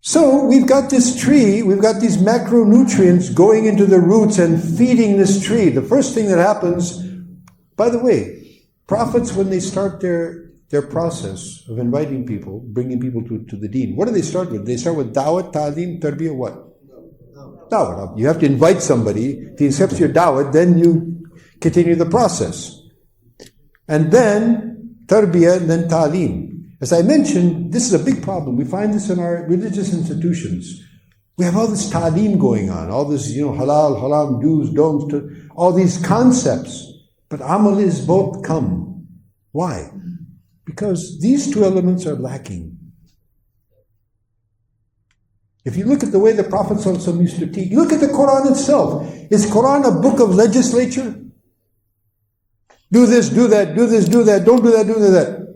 So we've got this tree, we've got these macronutrients going into the roots and feeding this tree. The first thing that happens, by the way, prophets, when they start their process of inviting people, bringing people to the deen, what do they start with? They start with dawat, ta'aleem, tarbiyah, what? Dawat. You have to invite somebody, if he accepts your dawat, then you continue the process. And then tarbiyah, and then ta'aleem. As I mentioned, this is a big problem. We find this in our religious institutions. We have all this ta'aleem going on, all this, halal, haram, do's, don'ts, all these concepts. But amal is both come. Why? Because these 2 elements are lacking. If you look at the way the Prophet ﷺ used to teach, look at the Quran itself. Is Quran a book of legislature? Do this, do that, do this, do that, don't do that, do that.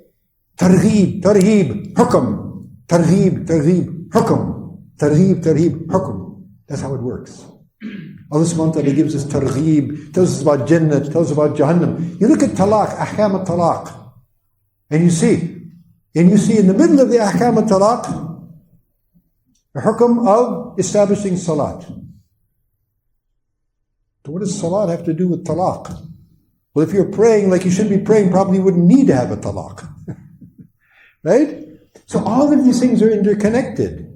Targheeb, targheeb, hukam. Targheeb, targheeb, hukam. Targheeb, targheeb, hukam. That's how it works. Allah subhanahu wa ta'ala gives us targheeb, tells us about Jannah, tells us about Jahannam. You look at talaq, ahkam al-talaq, and you see in the middle of the ahkam al-talaq, the hukam of establishing salat. So what does salat have to do with talaq? Well, if you're praying like you should be praying, probably you wouldn't need to have a talaq. Right? So all of these things are interconnected.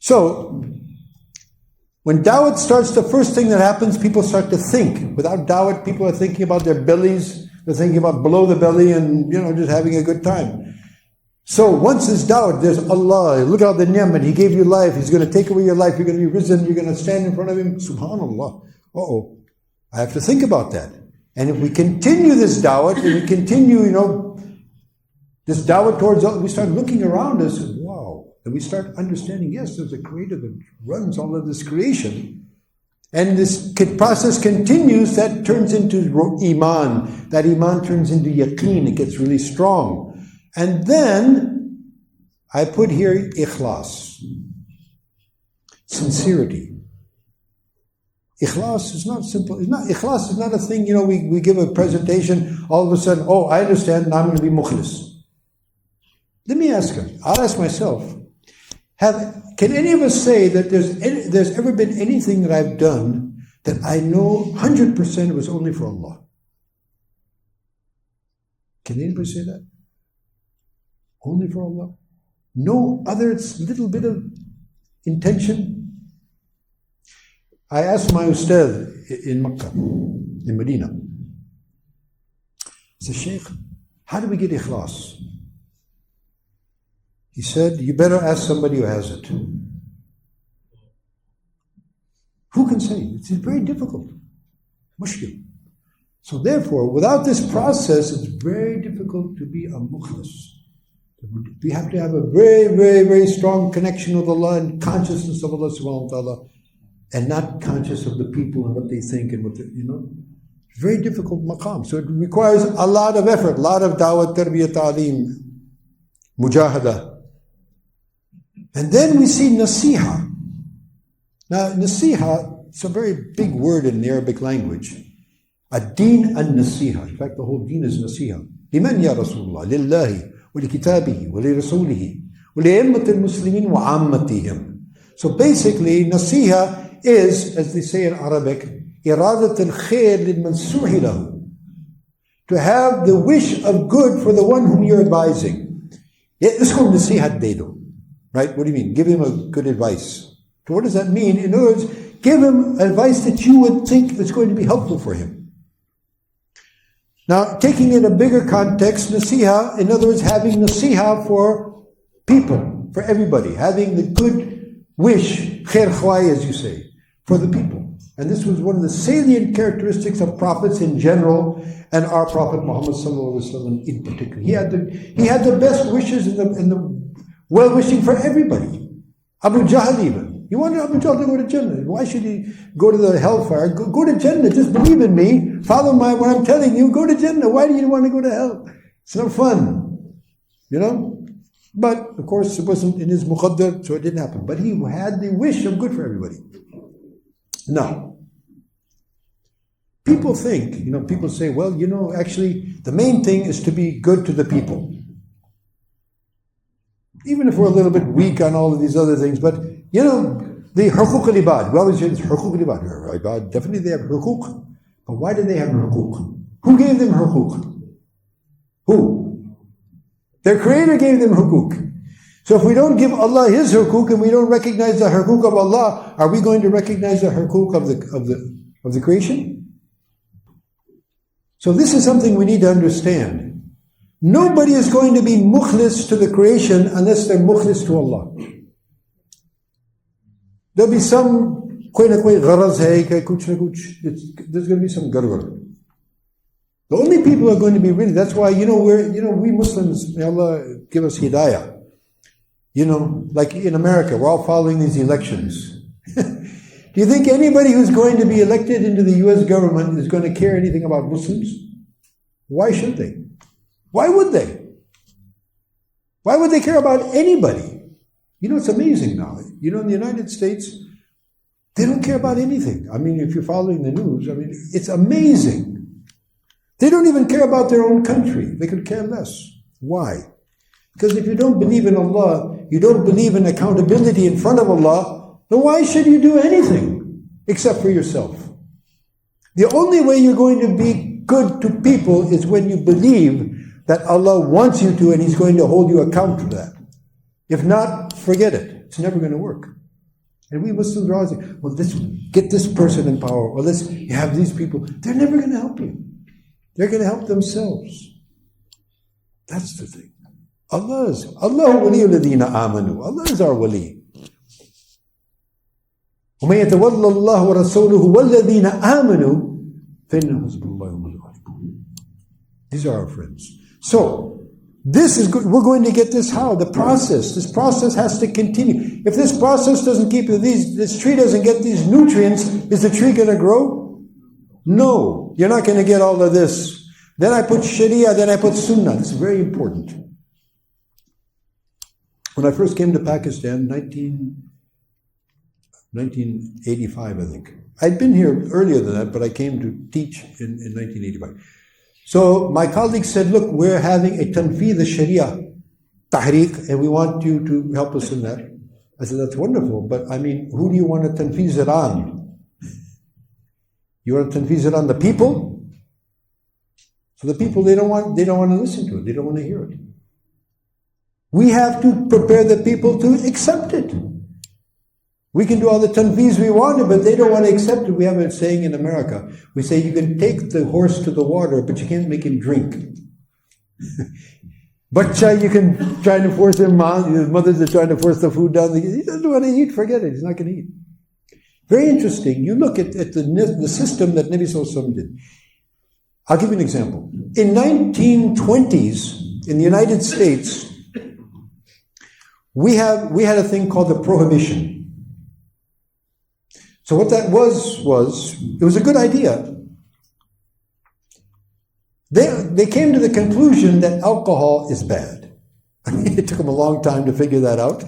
So, when dawat starts, the first thing that happens, people start to think. Without dawat, people are thinking about their bellies, they're thinking about below the belly and, just having a good time. So once there's dawat, there's Allah, look at the ni'mat, He gave you life, He's going to take away your life, you're going to be risen, you're going to stand in front of Him, subhanallah. I have to think about that. And if we continue this dawat, and we continue, this dawat towards Allah, we start looking around us, and wow. And we start understanding, yes, there's a creator that runs all of this creation. And this process continues, that turns into iman. That iman turns into yaqeen, it gets really strong. And then, I put here ikhlas. Sincerity. Ikhlas is not simple. Ikhlas is not a thing, we give a presentation, all of a sudden, I understand, now I'm going to be mukhlis. Let me ask you, I'll ask myself, can any of us say that there's ever been anything that I've done that I know 100% was only for Allah? Can anybody say that? Only for Allah? No other little bit of intention? I asked my ustad in Makkah, in Medina. I said, Shaykh, how do we get ikhlas? He said, you better ask somebody who has it. Who can say? It's very difficult. Mushkil. So therefore, without this process, it's very difficult to be a mukhlis. We have to have a very, very, very strong connection with Allah and consciousness of Allah subhanahu wa ta'ala, and not conscious of the people and what they think and very difficult maqam. So it requires a lot of effort, a lot of dawat, tarbiyah, ta'aleem, mujahada. And then we see nasiha. Now, nasiha, it's a very big word in the Arabic language. Ad-deen an-nasiha. In fact, the whole deen is nasiha. Liman ya Rasulullah? Lillahi, wa li kitabihi, wa li rasulihi, وَلِأَئِمَّةِ الْمُسْلِمِينَ وَعَامَّتِهِمْ. So basically, nasiha is, as they say in Arabic, إِرَادَةَ الْخَيْرِ لِلْمَنْسُوحِ لَهُ. To have the wish of good for the one whom you're advising. This is called nasihat dedo. Right? What do you mean? Give him a good advice. So what does that mean? In other words, give him advice that you would think is going to be helpful for him. Now, taking in a bigger context, nasiha, in other words, having nasiha for people, for everybody, having the good wish, khair khwai as you say, for the people. And this was one of the salient characteristics of prophets in general, and our Prophet Muhammad sallallahu alaihi wasallam in particular. He had the best wishes and the well-wishing for everybody. Abu Jahl even. He wanted Abu Jahl to go to Jannah. Why should he go to the hellfire? Go to Jannah. Just believe in me. Follow what I'm telling you. Go to Jannah. Why do you want to go to hell? It's no fun. You know? But, of course, it wasn't in his muqaddar, so it didn't happen. But he had the wish of good for everybody. Now, people think, people say, well, actually, the main thing is to be good to the people. Even if we're a little bit weak on all of these other things, but the huquq al-ibad, we always say this huquq al-ibad, definitely they have huquq, but why do they have huquq? Who gave them huquq? Who? Their creator gave them huquq. So if we don't give Allah His huquq and we don't recognize the huquq of Allah, are we going to recognize the huquq of the creation? So this is something we need to understand. Nobody is going to be mukhlis to the creation unless they're mukhlis to Allah. There'll be some there's going to be some gargar. The only people who are going to be really, that's why, we Muslims, may Allah give us hidayah. Like in America, we're all following these elections. Do you think anybody who's going to be elected into the US government is going to care anything about Muslims? Why should they? Why would they? Why would they care about anybody? It's amazing now. In the United States, they don't care about anything. I mean, if you're following the news, it's amazing. They don't even care about their own country. They could care less. Why? Because if you don't believe in Allah, you don't believe in accountability in front of Allah, then why should you do anything except for yourself? The only way you're going to be good to people is when you believe that Allah wants you to and He's going to hold you account for that. If not, forget it. It's never going to work. And we Muslims are always like, well, get this person in power, or let's have these people. They're never going to help you. They're going to help themselves. That's the thing. Allah waliyul ladina amanu. Allah is our wali. وَمَن يَتَوَلَّ اللَّهُ وَرَسُولُهُ وَالَّذِينَ آمَنُوا فَإِنَّ حِزْبَ اللَّهِ هُمُ الْغَالِبُونَ. These are our friends. So, this is good. We're going to get this how? This process has to continue. If this process doesn't keep this tree doesn't get these nutrients, is the tree going to grow? No. You're not going to get all of this. Then I put Sharia, then I put Sunnah. This is very important. When I first came to Pakistan, 1985, I think. I'd been here earlier than that, but I came to teach in 1985. So my colleague said, look, we're having a tanfeed al-Sharia tahriq, and we want you to help us in that. I said, that's wonderful, but who do you want to tanfeez it on? You want to tanfeez it on the people? So the people, they don't want to listen to it. They don't want to hear it. We have to prepare the people to accept it. We can do all the tanfeez we want, but they don't want to accept it. We have a saying in America. We say you can take the horse to the water, but you can't make him drink. Bacha, you can try to force him on. His mothers are trying to force the food down. He doesn't want to eat, forget it. He's not going to eat. Very interesting. You look at the system that Nabi Sallallahu Alaihi Wasallam did. I'll give you an example. In 1920s, in the United States, we had a thing called the prohibition. So what that was it was a good idea. They came to the conclusion that alcohol is bad. It took them a long time to figure that out.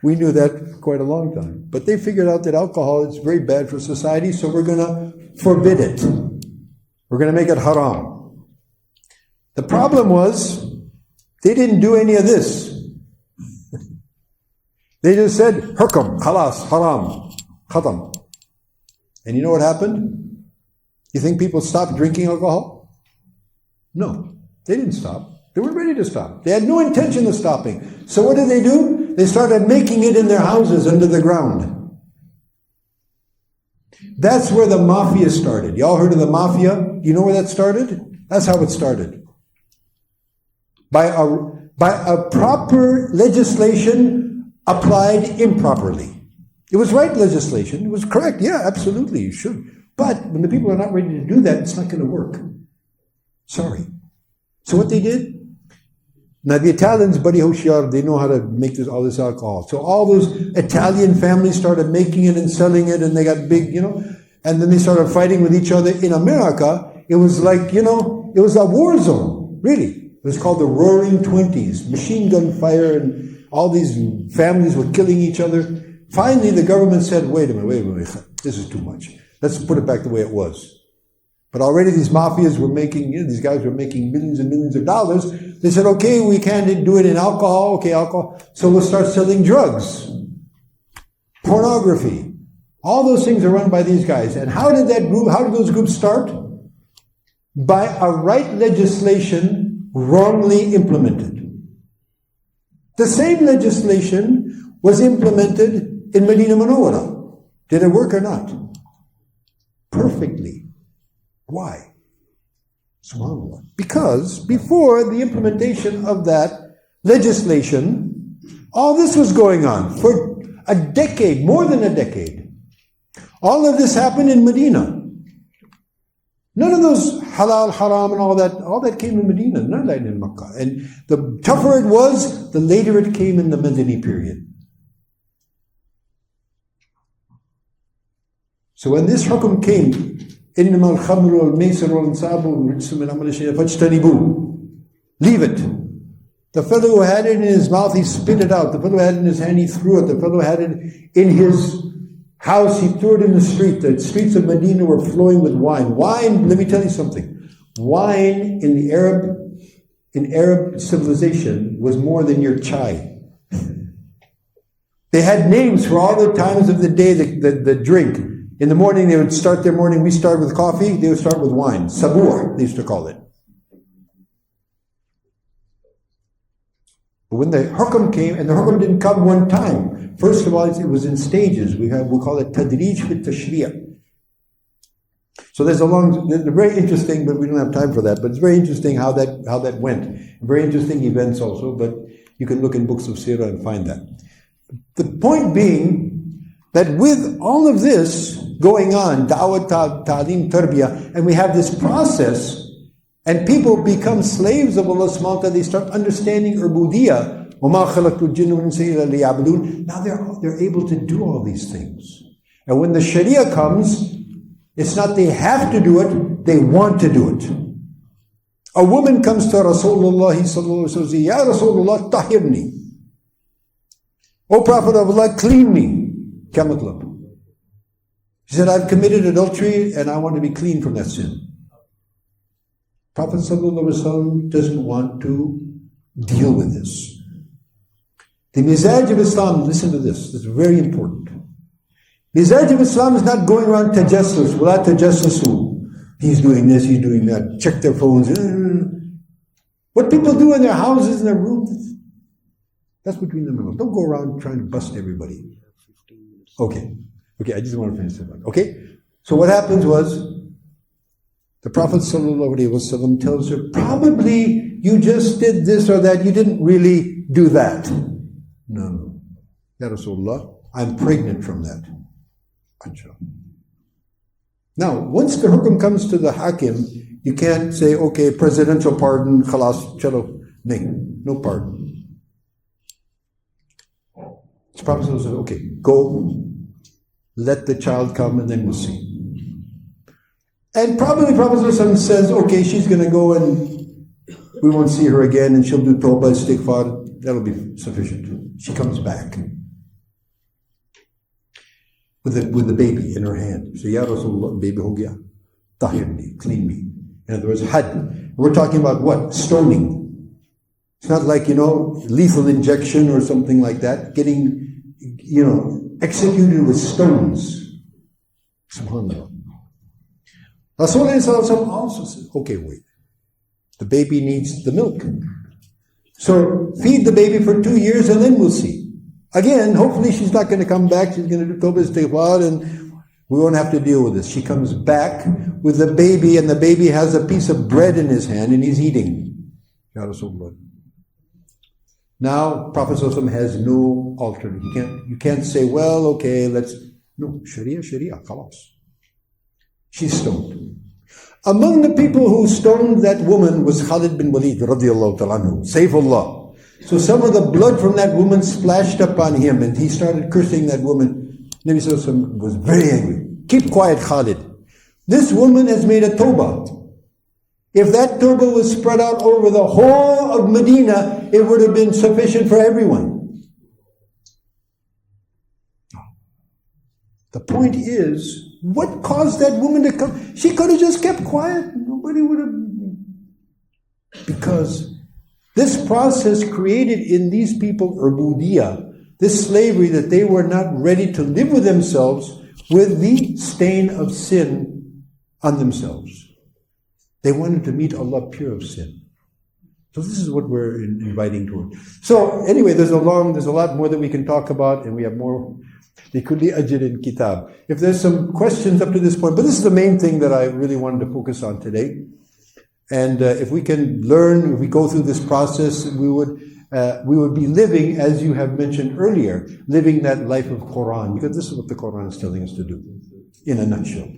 We knew that quite a long time. But they figured out that alcohol is very bad for society, so we're going to forbid it. We're going to make it haram. The problem was, they didn't do any of this. They just said, hukam, khalas, haram, khatam. And you know what happened? You think people stopped drinking alcohol? No, they didn't stop. They weren't ready to stop. They had no intention of stopping. So what did they do? They started making it in their houses under the ground. That's where the mafia started. Y'all heard of the mafia? You know where that started? That's how it started. By a proper legislation applied improperly. It was right legislation. It was correct. Yeah, absolutely, you should. But when the people are not ready to do that, it's not going to work. Sorry. So what they did? Now the Italians, Badi Hoshiar, they know how to make all this alcohol. So all those Italian families started making it and selling it, and they got big, and then they started fighting with each other. In America, it was like, it was a war zone, really. It was called the Roaring Twenties, machine gun fire, and all these families were killing each other. Finally, the government said, wait a minute, this is too much. Let's put it back the way it was. But already these mafias were making, these guys were making millions and millions of dollars. They said, okay, we can't do it in alcohol, alcohol, so we'll start selling drugs, pornography. All those things are run by these guys. And how did those groups start? By a right legislation wrongly implemented. The same legislation was implemented in Medina Munawwara. Did it work or not? Perfectly. Why? SubhanAllah. Because before the implementation of that legislation, all this was going on for a decade, more than a decade. All of this happened in Medina. None of those halal, haram and all that came in Medina, none of that in Makkah. And the tougher it was, the later it came in the Madani period. So when this hukum came, إِنَّمَا الْخَمْرُ وَالْمَيْسِرُ وَالْأَنْصَابُ رِجْسٌ مِنْ عَمَلِ الشَّيْطَانِ فَاجْتَنِبُوهُ. Leave it. The fellow who had it in his mouth, he spit it out. The fellow who had it in his hand, he threw it. The fellow who had it in his house, he threw it in the street. The streets of Medina were flowing with wine. Wine, let me tell you something. Wine in Arab civilization was more than your chai. They had names for all the times of the day, the drink. In the morning, they would start their morning. We start with coffee. They would start with wine. Sabur, they used to call it. But when the hukum came, and the hukum didn't come one time. First of all, it was in stages. We call it tadrij fit tashriya. So they're very interesting, but we don't have time for that. But it's very interesting how that went. Very interesting events also. But you can look in books of Sirah and find that. The point being that with all of this going on, da'wat, ta'lim, tarbiyah, and we have this process, and people become slaves of Allah subhanahu wa ta'ala, they start understanding ubudiyah. وَمَا خَلَقْتُ الْجِنَّ وَالْإِنسَ إِلَّا لِيَعْبُدُونَ. Now they're able to do all these things. And when the Sharia comes, it's not they have to do it, they want to do it. A woman comes to Rasulullah sallallahu alaihi wasallam, Ya Rasulullah, tahirni. O Prophet of Allah, clean me. Kya matlab? She said, I've committed adultery and I want to be clean from that sin. Prophet sallallahu alaihi wasallam doesn't want to deal with this. The mizaj of Islam, listen to this is very important. Mizaj of Islam is not going around tajassus, wala tajassusu. He's doing this, he's doing that, check their phones. What people do in their houses, in their rooms, that's between them and Allah. Don't go around trying to bust everybody. Okay, I just want to finish this one. Okay, so what happens was, the Prophet ﷺ tells her, probably you just did this or that, you didn't really do that. No. Ya Rasulullah, I'm pregnant from that. Now, once the hukum comes to the hakim, you can't say, okay, presidential pardon, khalas, chalo, no pardon. The Prophet said, okay, go, let the child come and then we'll see. And probably the Prophet says, okay, she's going to go and we won't see her again and she'll do tawbah, istighfar, that'll be sufficient. She comes back with the baby in her hand. So, Ya Rasulullah, baby ho gaya, tahirni, clean me. In other words, had. We're talking about what? Stoning. It's not like, lethal injection or something like that. Getting executed with stones. SubhanAllah. Rasulullah also said, okay, wait. The baby needs the milk. So feed the baby for 2 years and then we'll see. Again, hopefully she's not going to come back. She's going to do Tawbah Istighfar and we won't have to deal with this. She comes back with the baby and the baby has a piece of bread in his hand and he's eating. Ya Rasulullah. Now, Prophet ﷺ has no alternative. You can't say, well, okay, no, Sharia, khalas. She's stoned. Among the people who stoned that woman was Khalid bin Walid, radiallahu ta'ala anhu, Saifullah. So some of the blood from that woman splashed upon him and he started cursing that woman. Nabi Sallallahu Alaihi Wasallam was very angry. Keep quiet, Khalid. This woman has made a tawbah. If that tawbah was spread out over the whole of Medina, it would have been sufficient for everyone. The point is, what caused that woman to come? She could have just kept quiet. Nobody would have. Because this process created in these people ubudiyah, this slavery that they were not ready to live with themselves with the stain of sin on themselves. They wanted to meet Allah pure of sin. So this is what we're inviting toward. So anyway, there's a lot more that we can talk about, and we have more. لِكُلِّ أَجْرٍ kitab. If there's some questions up to this point, but this is the main thing that I really wanted to focus on today. And if we can learn, if we go through this process, we would be living, as you have mentioned earlier, living that life of Quran, because this is what the Quran is telling us to do, in a nutshell.